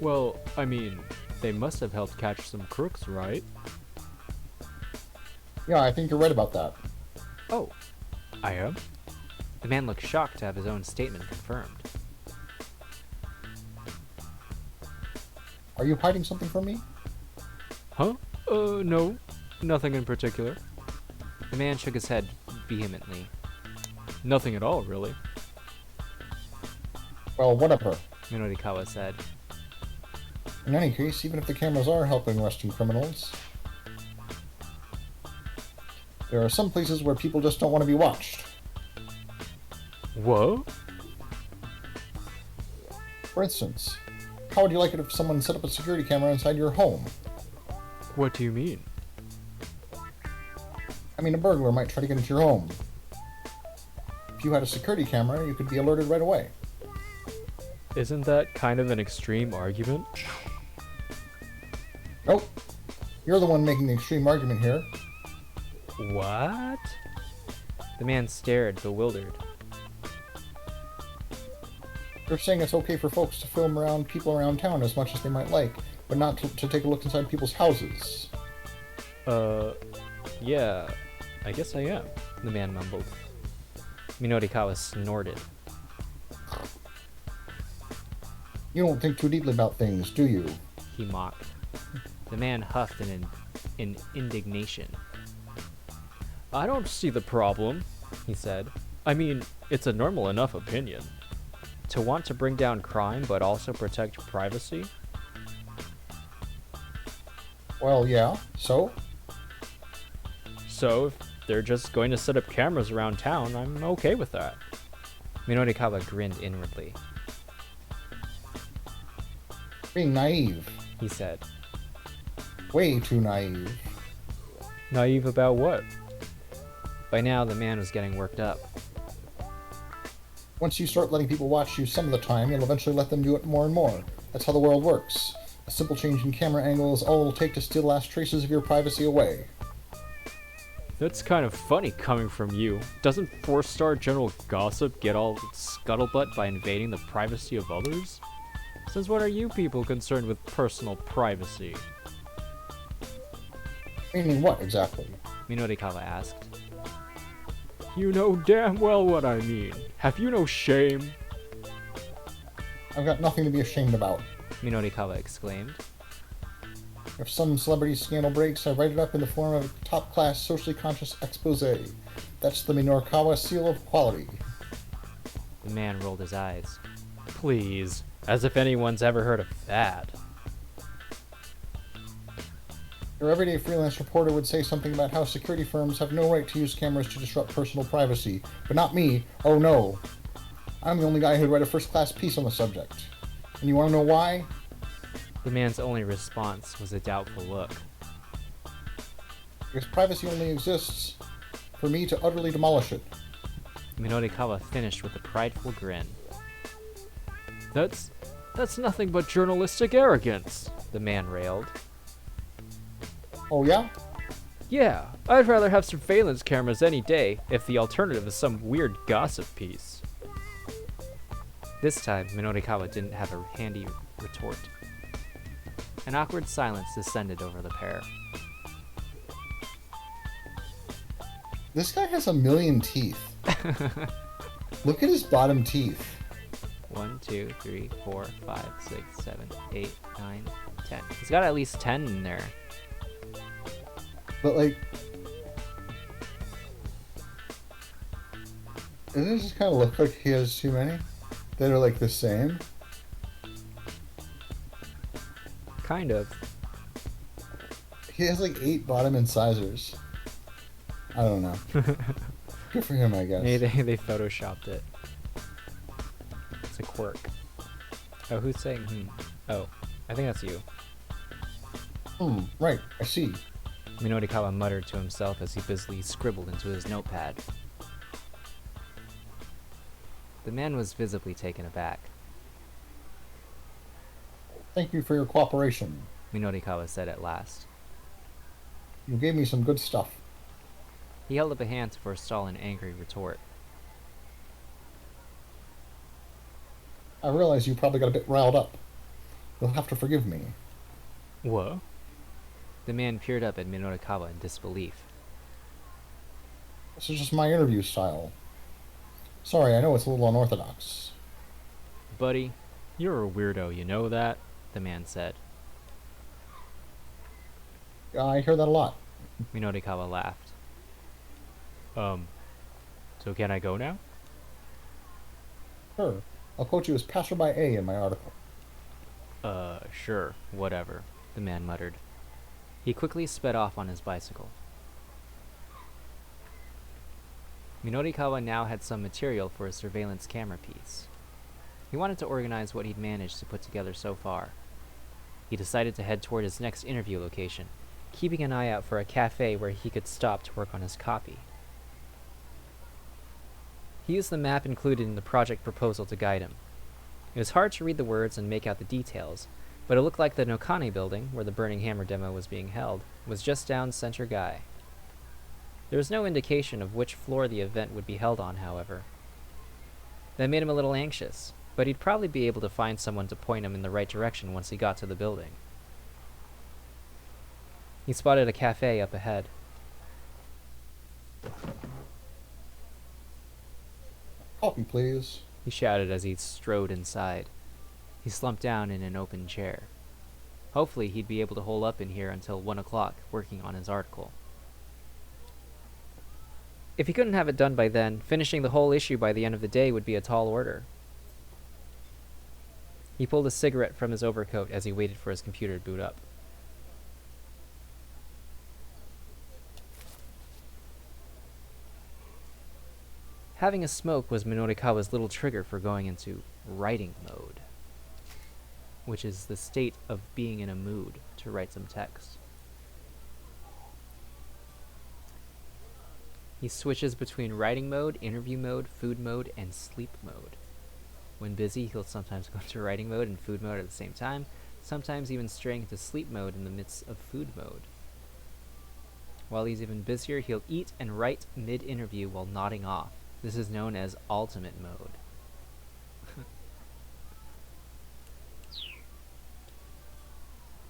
Well, I mean, they must have helped catch some crooks, right? Yeah, I think you're right about that. Oh, I am? The man looked shocked to have his own statement confirmed. Are you hiding something from me? Huh? No. Nothing in particular. The man shook his head vehemently. Nothing at all, really, Well, whatever. Minorikawa said. In any case, even if the cameras are helping Western criminals, there are some places where people just don't want to be watched. What? For instance, how would you like it if someone set up a security camera inside your home? What do you mean? I mean, a burglar might try to get into your home. If you had a security camera, you could be alerted right away. Isn't that kind of an extreme argument? Nope. You're the one making the extreme argument here. What? The man stared, bewildered. You're saying it's okay for folks to film around people around town as much as they might like, but not to take a look inside people's houses. Yeah, I guess I am, the man mumbled. Minorikawa snorted. You don't think too deeply about things, do you? He mocked. The man huffed in indignation. I don't see the problem, he said. I mean, it's a normal enough opinion. To want to bring down crime but also protect privacy? Well, yeah, so? So, if they're just going to set up cameras around town, I'm okay with that. Minorikawa grinned inwardly. Being naive. He said. Way too naive. Naive about what? By now, the man was getting worked up. Once you start letting people watch you some of the time, you'll eventually let them do it more and more. That's how the world works. A simple change in camera angle is all it'll take to steal the last traces of your privacy away. That's kind of funny coming from you. Doesn't 4-star general gossip get all scuttlebutt by invading the privacy of others? Since when are you people concerned with personal privacy? Meaning what, exactly? Minorikawa asked. You know damn well what I mean. Have you no shame? I've got nothing to be ashamed about. Minorikawa exclaimed. If some celebrity scandal breaks, I write it up in the form of a top-class, socially conscious exposé. That's the Minorikawa seal of quality. The man rolled his eyes. Please, as if anyone's ever heard of that. Your everyday freelance reporter would say something about how security firms have no right to use cameras to disrupt personal privacy. But not me. Oh no. I'm the only guy who'd write a first-class piece on the subject. And you want to know why? The man's only response was a doubtful look. Because privacy only exists for me to utterly demolish it. Minorikawa finished with a prideful grin. That's nothing but journalistic arrogance, the man railed. Oh yeah? Yeah, I'd rather have surveillance cameras any day if the alternative is some weird gossip piece. This time, Minorikawa didn't have a handy retort. An awkward silence descended over the pair. This guy has 1,000,000 teeth. Look at his bottom teeth. 1, 2, 3, 4, 5, 6, 7, 8, 9, 10. He's got at least 10 in there. But like, doesn't it just kind of look like he has too many that are like the same? Kind of. He has like 8 bottom incisors. I don't know. Good for him, I guess. Maybe they photoshopped it. It's a quirk. Oh, who's saying Oh, I think that's you. Right, I see. Minorikawa muttered to himself as he busily scribbled into his notepad. The man was visibly taken aback. Thank you for your cooperation. Minorikawa said at last. You gave me some good stuff. He held up a hand to forestall an angry retort. I realize you probably got a bit riled up. You'll have to forgive me. What? The man peered up at Minorikawa in disbelief. This is just my interview style. Sorry, I know it's a little unorthodox. Buddy, you're a weirdo, you know that? The man said. I hear that a lot. Minorikawa laughed. So can I go now? Sure. I'll quote you as Passerby A in my article. Sure, whatever, the man muttered. He quickly sped off on his bicycle. Minorikawa now had some material for a surveillance camera piece. He wanted to organize what he'd managed to put together so far. He decided to head toward his next interview location, keeping an eye out for a cafe where he could stop to work on his copy. He used the map included in the project proposal to guide him. It was hard to read the words and make out the details, but it looked like the Nokane building, where the Burning Hammer demo was being held, was just down Center Guy. There was no indication of which floor the event would be held on, however. That made him a little anxious, but he'd probably be able to find someone to point him in the right direction once he got to the building. He spotted a cafe up ahead. Coffee, please. He shouted as he strode inside. He slumped down in an open chair. Hopefully he'd be able to hole up in here until 1 o'clock, working on his article. If he couldn't have it done by then, finishing the whole issue by the end of the day would be a tall order. He pulled a cigarette from his overcoat as he waited for his computer to boot up. Having a smoke was Minorikawa's little trigger for going into writing mode, which is the state of being in a mood to write some text. He switches between writing mode, interview mode, food mode, and sleep mode. When busy, he'll sometimes go into writing mode and food mode at the same time, sometimes even straying into sleep mode in the midst of food mode. While he's even busier, he'll eat and write mid-interview while nodding off. This is known as ultimate mode.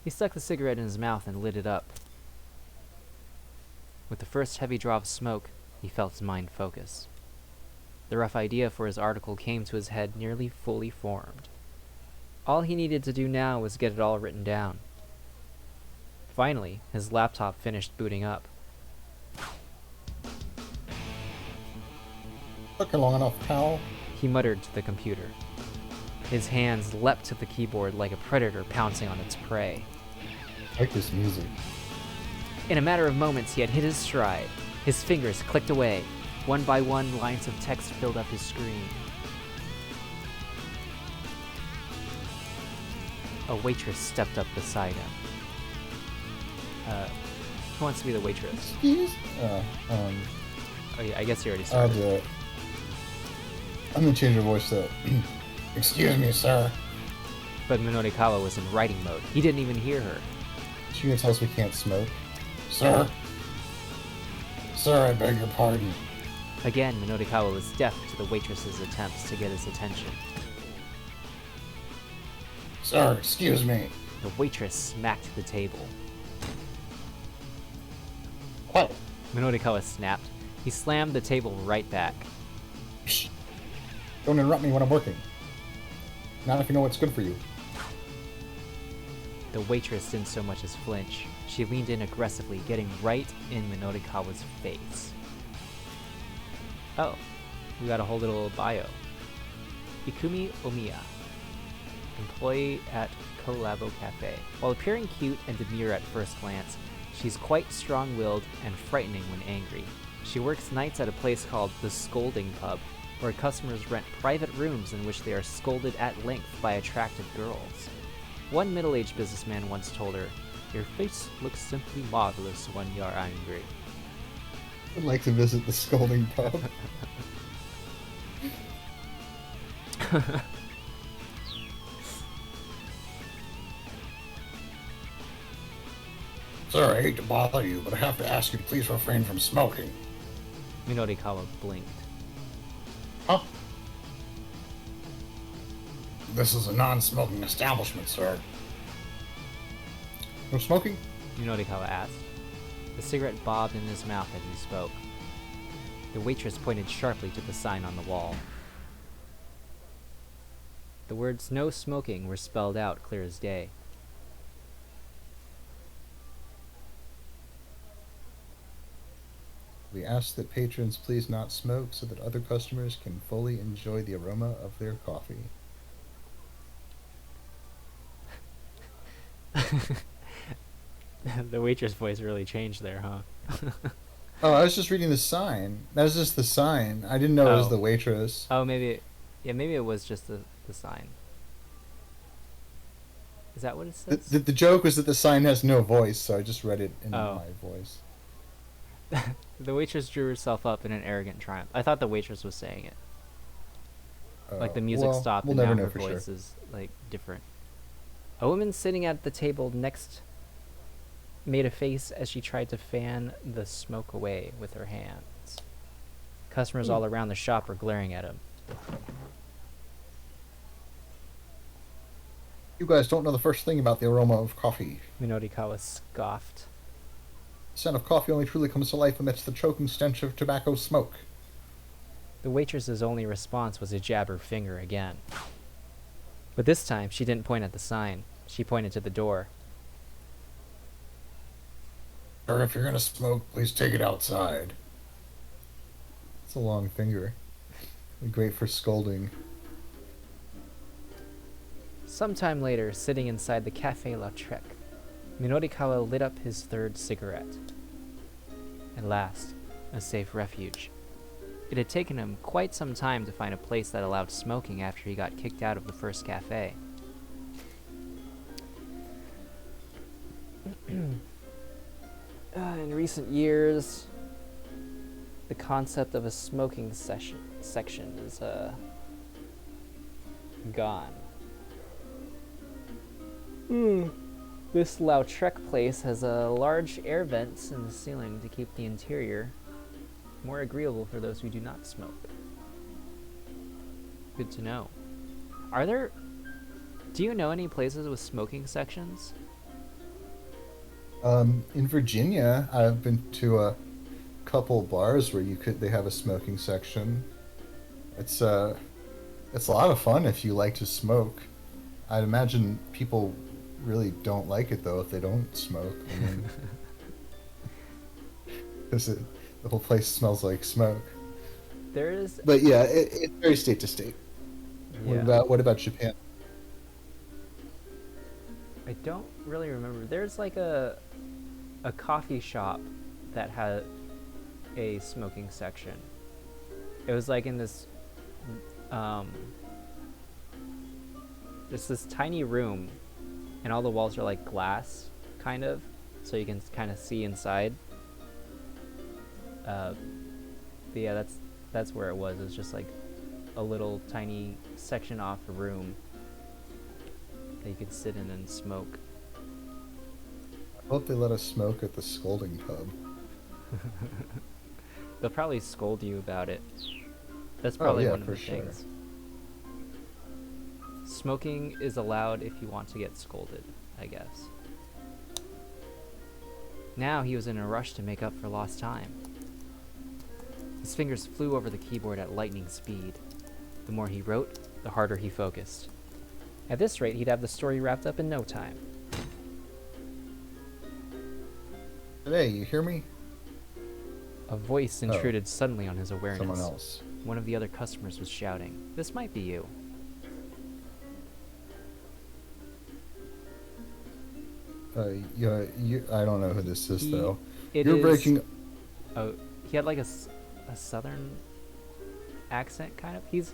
He stuck the cigarette in his mouth and lit it up. With the first heavy draw of smoke, he felt his mind focus. The rough idea for his article came to his head nearly fully formed. All he needed to do now was get it all written down. Finally, his laptop finished booting up. Looking long enough, pal. He muttered to the computer. His hands leapt to the keyboard like a predator pouncing on its prey. I like this music. In a matter of moments, he had hit his stride. His fingers clicked away. One by one, lines of text filled up his screen. A waitress stepped up beside him. Who wants to be the waitress? Excuse? Oh yeah, I guess you already I'll started. do it. I'm gonna change your voice to, excuse me, sir. But Minorikawa was in writing mode. He didn't even hear her. She gonna tell us we can't smoke? Sir? Sir, I beg your pardon. Again, Minorikawa was deaf to the waitress's attempts to get his attention. Sir, excuse me. The waitress smacked the table. What? Minorikawa snapped. He slammed the table right back. Shh. Don't interrupt me when I'm working. Not if you know what's good for you. The waitress didn't so much as flinch. She leaned in aggressively, getting right in Minorikawa's face. Oh, we got a whole little bio. Ikumi Omiya, employee at Kolabo Cafe. While appearing cute and demure at first glance, she's quite strong-willed and frightening when angry. She works nights at a place called the Scolding Pub, where customers rent private rooms in which they are scolded at length by attractive girls. One middle-aged businessman once told her, "Your face looks simply marvelous when you're angry." I'd like to visit the Scolding Pub. Sir, I hate to bother you, but I have to ask you to please refrain from smoking. Minorikawa blinked. Huh? This is a non-smoking establishment, sir. No smoking? Minorikawa asked. The cigarette bobbed in his mouth as he spoke. The waitress pointed sharply to the sign on the wall. The words "no smoking" were spelled out clear as day. We ask that patrons please not smoke so that other customers can fully enjoy the aroma of their coffee. The waitress voice really changed there, huh? Oh, I was just reading the sign. That was just the sign. I didn't know it was Oh. the waitress. Oh, maybe it was just the sign. Is that what it says? The joke was that the sign has no voice, so I just read it in Oh. my voice. The waitress drew herself up in an arrogant triumph. I thought the waitress was saying it. Like the music Well, stopped we'll and never now know her for sure. voice is like different. A woman sitting at the table next made a face as she tried to fan the smoke away with her hands. Customers all around the shop were glaring at him. You guys don't know the first thing about the aroma of coffee. Minorikawa scoffed. The scent of coffee only truly comes to life amidst the choking stench of tobacco smoke. The waitress's only response was to jab her finger again. But this time, she didn't point at the sign. She pointed to the door. Or if you're gonna smoke, please take it outside. It's a long finger. Great for scolding. Sometime later, sitting inside the Café La Trek, Minorikawa lit up his third cigarette. At last, a safe refuge. It had taken him quite some time to find a place that allowed smoking after he got kicked out of the first cafe. In recent years, the concept of a smoking section is gone. This Lautrec place has large air vents in the ceiling to keep the interior more agreeable for those who do not smoke. Good to know. Do you know any places with smoking sections? In Virginia, I've been to a couple bars where they have a smoking section. It's a lot of fun if you like to smoke. I'd imagine people really don't like it though if they don't smoke. I mean, because the whole place smells like smoke. There is. But yeah, it's very state to state. Yeah. What about Japan? I don't really remember. There's like a coffee shop that had a smoking section. It was like in this just this tiny room, and all the walls are like glass, kind of, so you can kind of see inside. But yeah, that's where it was. It's just like a little tiny section off a room that you could sit in and smoke. I hope they let us smoke at the scolding pub. They'll probably scold you about it. That's probably one of the things. Smoking is allowed if you want to get scolded, I guess. Now he was in a rush to make up for lost time. His fingers flew over the keyboard at lightning speed. The more he wrote, the harder he focused. At this rate, he'd have the story wrapped up in no time. Hey, you hear me? A voice intruded suddenly on his awareness. Someone else. One of the other customers was shouting, "This might be you." Yeah, I don't know who this is though. You're breaking. Oh, he had like a southern accent, kind of. He's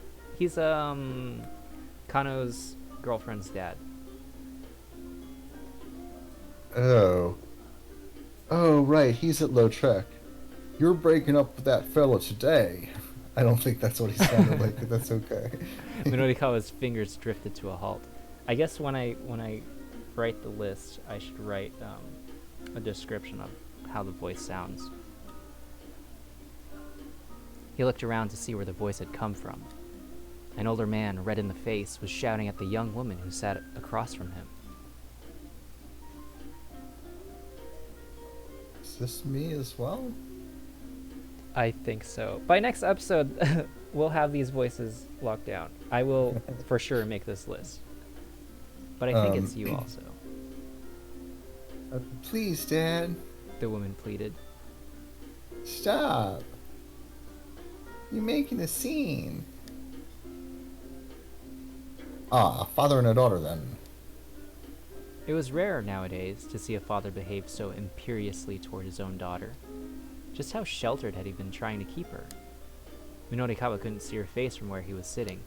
Kano's girlfriend's dad. Oh, right. He's at Lautrec. You're breaking up with that fella today. I don't think that's what he sounded like, but that's okay. Minorikawa's fingers drifted to a halt. I guess when I write the list, I should write a description of how the voice sounds. He looked around to see where the voice had come from. An older man, red in the face, was shouting at the young woman who sat across from him. Is this me as well? I think so. By next episode, we'll have these voices locked down. I will for sure make this list. But I think it's you also. Please, Dad. The woman pleaded. Stop. You're making a scene. Ah, a father and a daughter then. It was rare nowadays to see a father behave so imperiously toward his own daughter. Just how sheltered had he been trying to keep her? Minorikawa couldn't see her face from where he was sitting,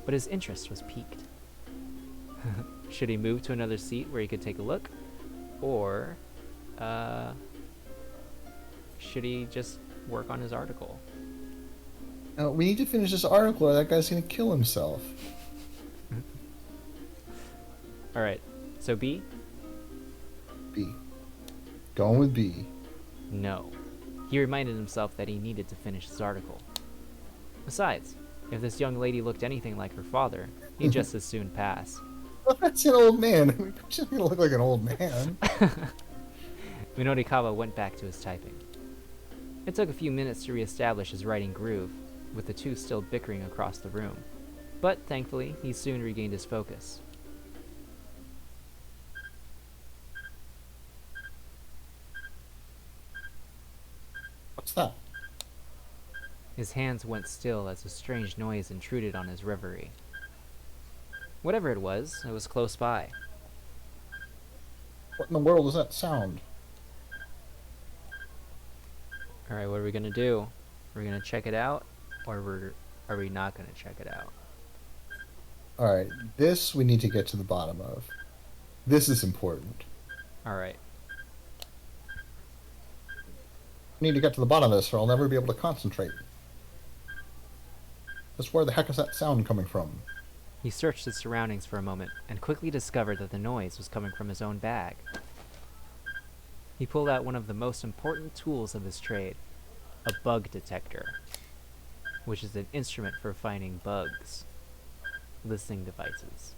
but his interest was piqued. Should he move to another seat where he could take a look? Or, should he just work on his article? We need to finish this article or that guy's gonna kill himself. Alright, so B? B. Going with B. No. He reminded himself that he needed to finish his article. Besides, if this young lady looked anything like her father, he'd just as soon pass. Well, that's an old man. I mean, she's gonna look like an old man. Minorikawa went back to his typing. It took a few minutes to reestablish his writing groove, with the two still bickering across the room. But thankfully, he soon regained his focus. What's that? His hands went still as a strange noise intruded on his reverie. Whatever it was close by. What in the world is that sound? Alright, what are we gonna do? We're gonna check it out, or are we not gonna check it out? Alright, this we need to get to the bottom of. This is important. Alright. I need to get to the bottom of this or I'll never be able to concentrate. Just where the heck is that sound coming from? He searched his surroundings for a moment, and quickly discovered that the noise was coming from his own bag. He pulled out one of the most important tools of his trade, a bug detector, which is an instrument for finding bugs. Listening devices.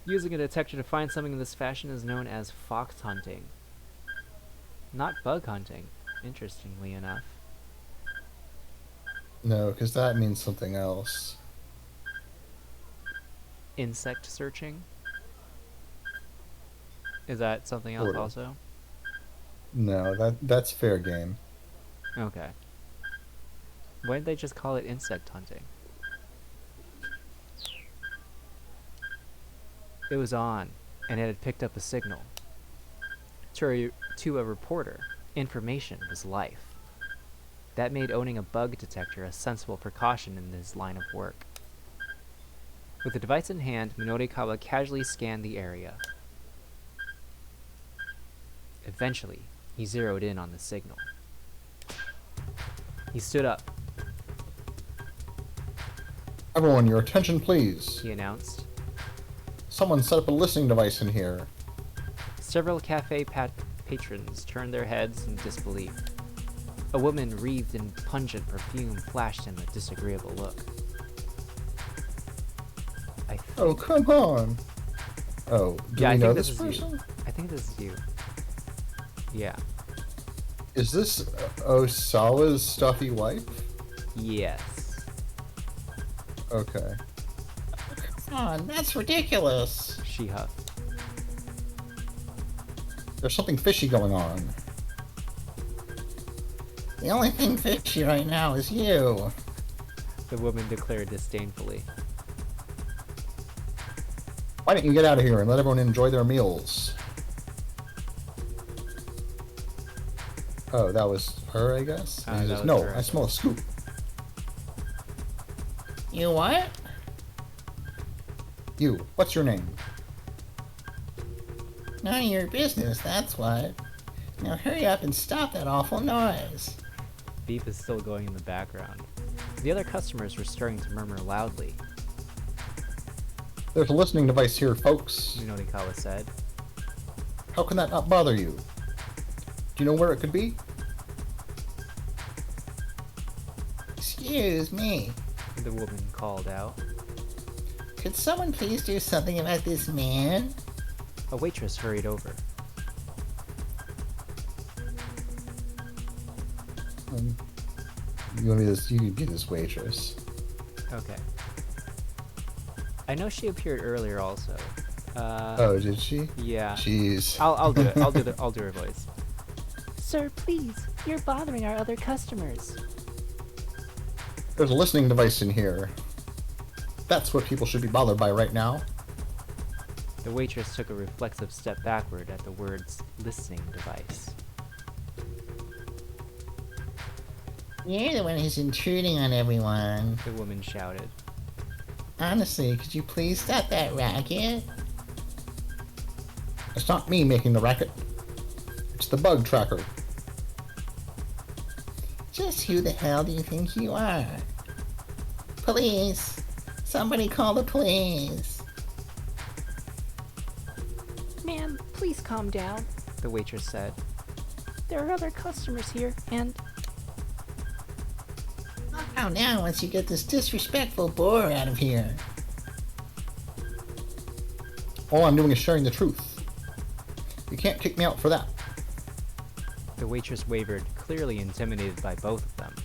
Using a detector to find something in this fashion is known as fox hunting. Not bug hunting, interestingly enough. No, because that means something else. Insect searching? Is that something else Sort of. also? No, that's fair game. Okay. Why didn't they just call it insect hunting? It was on, and it had picked up a signal. To a reporter, information was life. That made owning a bug detector a sensible precaution in his line of work. With the device in hand, Minorikawa casually scanned the area. Eventually, he zeroed in on the signal. He stood up, Everyone, your attention please. he announced. Someone set up a listening device in here. Several cafe patrons turned their heads in disbelief. A woman wreathed in pungent perfume flashed him a disagreeable look. Oh, come on. Oh, do Yeah, we I know think this this is you. person? I think this is you. Yeah. Is this Osawa's stuffy wife? Yes. Okay. Come on, that's ridiculous. She huffed. There's something fishy going on. The only thing fishy right now is you. The woman declared disdainfully. Why don't you get out of here and let everyone enjoy their meals? Oh, that was her, I guess? And he that says, was no, her, I smell a scoop. You what? You, what's your name? None of your business, that's what. Now hurry up and stop that awful noise. Beep is still going in the background. The other customers were starting to murmur loudly, There's a listening device here, folks. Minorikawa said. How can that not bother you? Do you know where it could be? Excuse me. The woman called out. Could someone please do something about this man? A waitress hurried over. You want me this? You can be this waitress. Okay. I know she appeared earlier also. Oh, did she? Yeah. Jeez. I'll do it. I'll do her voice. Sir, please, you're bothering our other customers. There's a listening device in here. That's what people should be bothered by right now. The waitress took a reflexive step backward at the words listening device. You're the one who's intruding on everyone. The woman shouted. Honestly, could you please stop that racket? It's not me making the racket. It's the bug tracker. Just who the hell do you think you are? Police! Somebody call the police! Ma'am, please calm down. The waitress said. There are other customers here, and How now once you get this disrespectful bore out of here? All I'm doing is sharing the truth. You can't kick me out for that. The waitress wavered, clearly intimidated by both of them.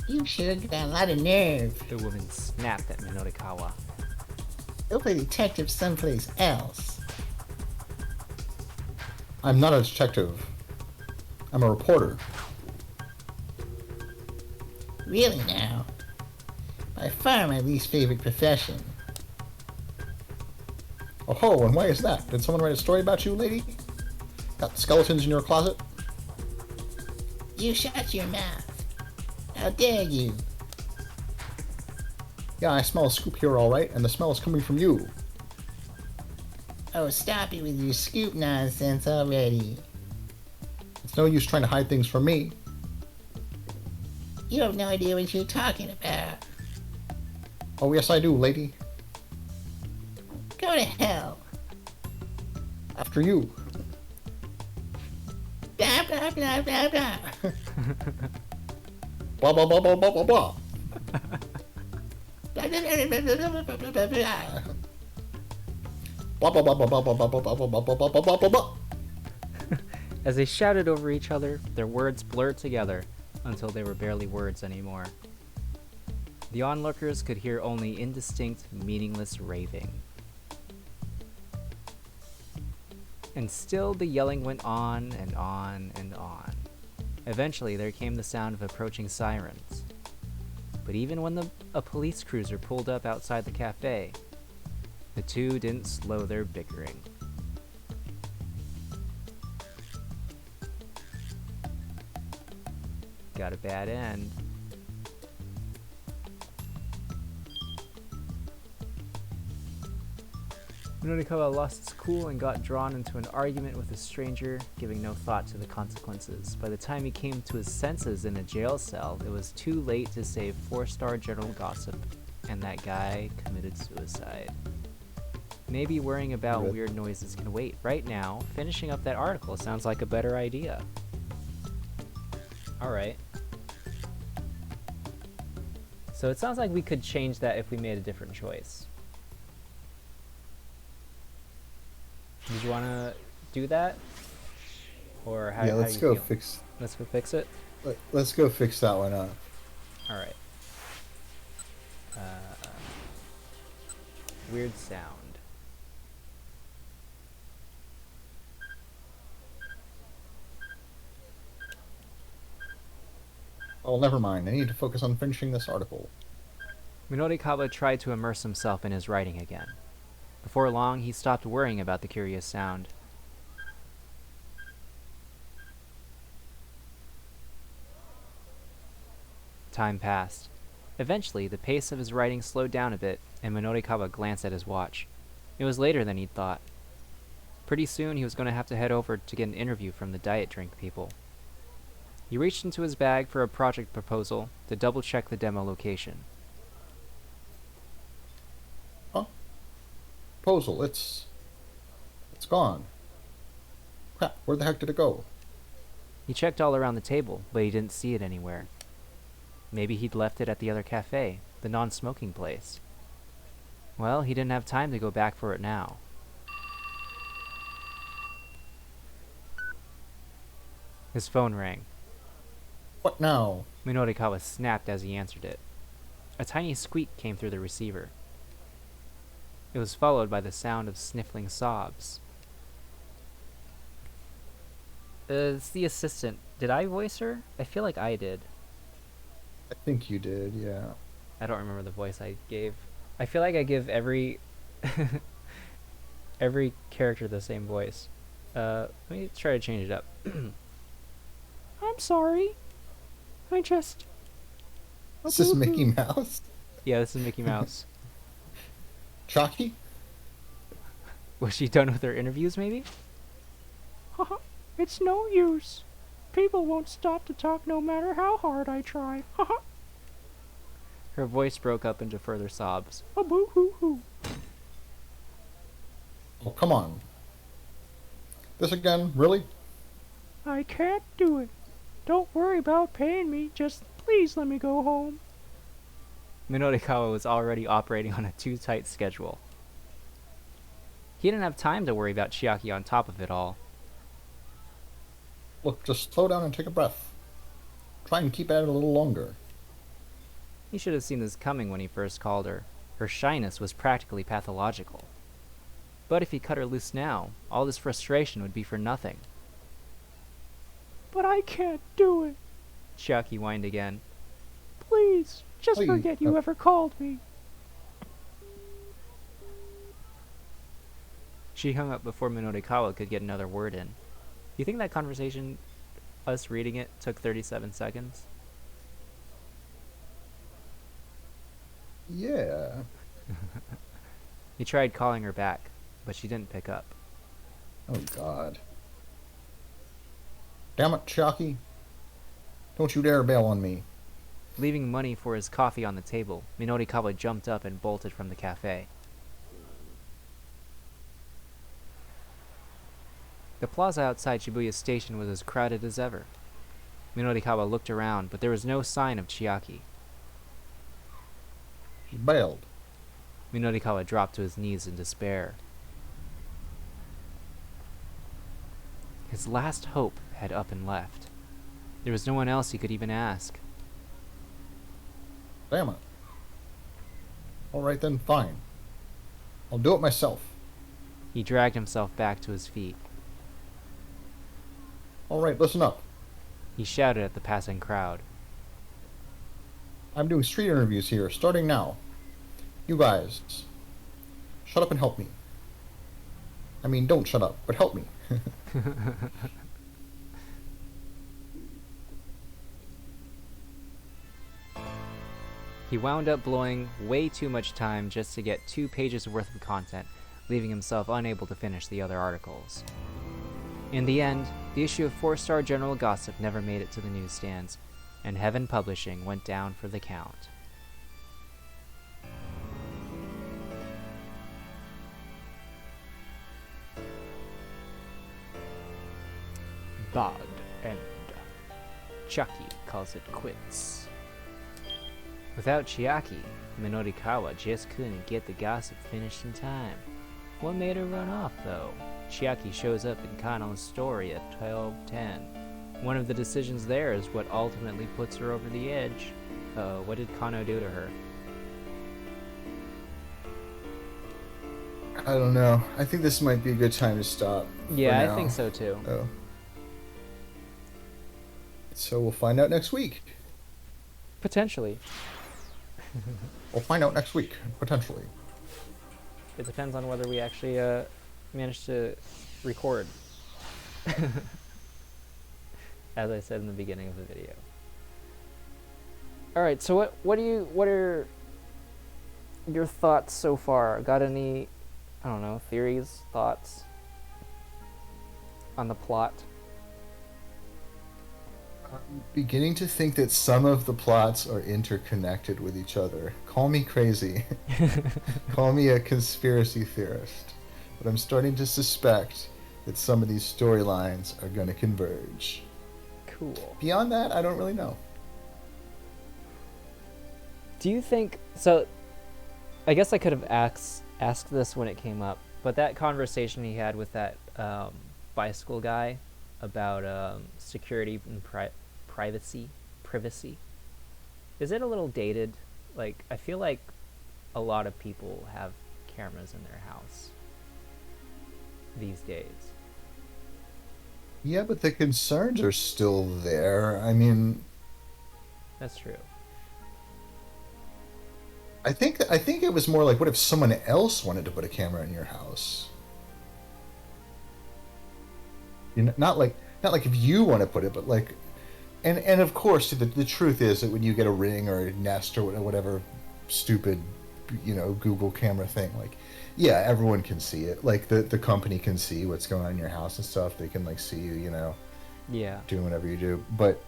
You sure got a lot of nerve. The woman snapped at Minotikawa. Go play detective someplace else. I'm not a detective. I'm a reporter. Really now? By far my least favorite profession. Oh ho, and why is that? Did someone write a story about you, lady? Got skeletons in your closet? You shut your mouth. How dare you? Yeah, I smell a scoop here alright, and the smell is coming from you. Oh, stop it with your scoop nonsense already. It's no use trying to hide things from me. You have no idea what you're talking about. Oh yes I do, lady. Go to hell. After you. Blah, blah, blah, blah, blah. Blah blah blah blah blah blah blah. Blah, blah, blah, blah, blah, blah, blah, blah, blah. Blah blah blah blah blah blah blah blah blah blah blah blah blah blah blah. As they shouted over each other, their words blurred together until they were barely words anymore. The onlookers could hear only indistinct, meaningless raving. And still the yelling went on and on and on. Eventually there came the sound of approaching sirens. But even when a police cruiser pulled up outside the cafe, the two didn't slow their bickering. Got a bad end. Minotikawa lost his cool and got drawn into an argument with a stranger, giving no thought to the consequences. By the time he came to his senses in a jail cell, it was too late to save 4-star general gossip, and that guy committed suicide. Maybe worrying about Rip. weird noises can wait. Right now, finishing up that article sounds like a better idea. Alright. So it sounds like we could change that if we made a different choice. Did you want to do that? Or how, Yeah, how let's you go feel? fix. Let's go fix it? Let's go fix that one up. Alright. Weird sound. Oh, never mind. I need to focus on finishing this article. Minotikawa tried to immerse himself in his writing again. Before long, he stopped worrying about the curious sound. Time passed. Eventually, the pace of his writing slowed down a bit, and Minotikawa glanced at his watch. It was later than he'd thought. Pretty soon, he was going to have to head over to get an interview from the diet drink people. He reached into his bag for a project proposal to double-check the demo location. Proposal, it's gone. Crap, where the heck did it go? He checked all around the table, but he didn't see it anywhere. Maybe he'd left it at the other cafe, the non-smoking place. Well, he didn't have time to go back for it now. His phone rang. What now? Minotikawa snapped as he answered it. A tiny squeak came through the receiver. It was followed by the sound of sniffling sobs. It's the assistant. Did I voice her? I feel like I did. I think you did, yeah. I don't remember the voice I gave. I feel like I give every every character the same voice. Let me try to change it up. I'm sorry. I just. Is this Mickey Mouse? Yeah, this is Mickey Mouse. Chalky? Was she done with her interviews, maybe? It's no use. People won't stop to talk no matter how hard I try. Ha ha. Her voice broke up into further sobs. A boo hoo hoo. Oh, come on. This again? Really? I can't do it. Don't worry about paying me. Just please let me go home. Minorikawa was already operating on a too tight schedule. He didn't have time to worry about Chiaki on top of it all. Look, just slow down and take a breath. Try and keep at it a little longer. He should have seen this coming when he first called her. Her shyness was practically pathological. But if he cut her loose now, all this frustration would be for nothing. But I can't do it. Chiaki whined again. Please, just Please, forget you ever called me. She hung up before Minorikawa could get another word in. You think that conversation, us reading it, took 37 seconds? Yeah. He tried calling her back, but she didn't pick up. Oh, God. Damn it, Chiaki. Don't you dare bail on me. Leaving money for his coffee on the table, Minorikawa jumped up and bolted from the cafe. The plaza outside Shibuya station was as crowded as ever. Minorikawa looked around, but there was no sign of Chiaki. She bailed. Minorikawa dropped to his knees in despair. His last hope had up and left. There was no one else he could even ask. Damn it. Alright then, fine. I'll do it myself. He dragged himself back to his feet. Alright, listen up. He shouted at the passing crowd. I'm doing street interviews here, starting now. You guys, shut up and help me. I mean, don't shut up, but help me. He wound up blowing way too much time just to get 2 pages worth of content, leaving himself unable to finish the other articles. In the end, the issue of 4-Star General Gossip never made it to the newsstands, and Heaven Publishing went down for the count. Bad end. Chucky calls it quits. Without Chiaki, Minorikawa just couldn't get the gossip finished in time. What made her run off, though? Chiaki shows up in Kano's story at 12:10. One of the decisions there is what ultimately puts her over the edge. What did Kano do to her? I don't know. I think this might be a good time to stop. Yeah, for I think now. so too. Oh. So we'll find out next week. Potentially. We'll find out next week, potentially. It depends on whether we actually manage to record. As I said in the beginning of the video. Alright, so what are your thoughts so far? Got any, I don't know, theories, thoughts on the plot? I'm beginning to think that some of the plots are interconnected with each other. Call me crazy. Call me a conspiracy theorist. But I'm starting to suspect that some of these storylines are going to converge. Cool. Beyond that, I don't really know. Do you think, so I guess I could have asked this when it came up, but that conversation he had with that bicycle guy about security and privacy, is it a little dated? Like, I feel like a lot of people have cameras in their house these days. Yeah, but the concerns are still there. I mean, That's true. I think it was more like, what if someone else wanted to put a camera in your house? You know, not like if you want to put it, but like, and of course, the truth is that when you get a Ring or a Nest or whatever stupid, Google camera thing, like, yeah, everyone can see it. Like the company can see what's going on in your house and stuff. They can like see you, Yeah. doing whatever you do. But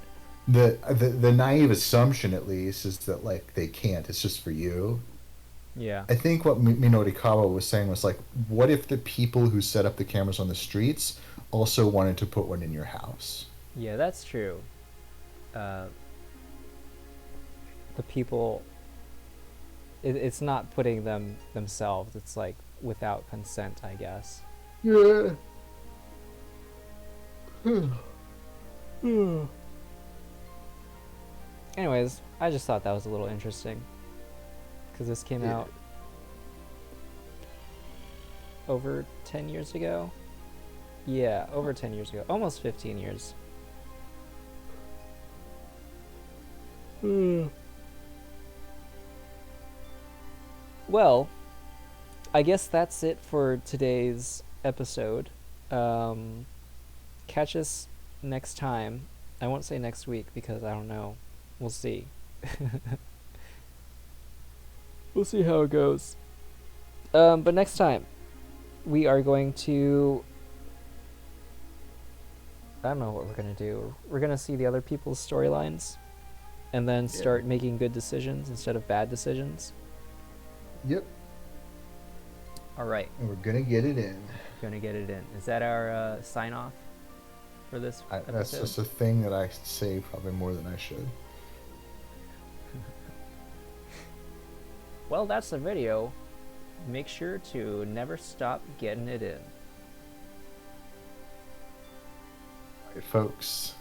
the naive assumption, at least, is that like they can't. It's just for you. Yeah. I think what Minorikawa was saying was like, what if the people who set up the cameras on the streets also wanted to put one in your house? Yeah, that's true. The people, it's not putting them themselves. It's like without consent, I guess. Yeah. Anyways, I just thought that was a little interesting. Because this came Yeah. out over 10 years ago. Yeah, over 10 years ago. Almost 15 years. Well, I guess that's it for today's episode. Catch us next time. I won't say next week because I don't know. We'll see. We'll see how it goes. But next time, we are going to... I don't know what we're going to do. We're going to see the other people's storylines and then start making good decisions instead of bad decisions. Yep. All right. And we're gonna get it in. Gonna get it in. Is that our sign off for this episode? That's just a thing that I say probably more than I should. Well, that's the video. Make sure to never stop getting it in. All right, folks.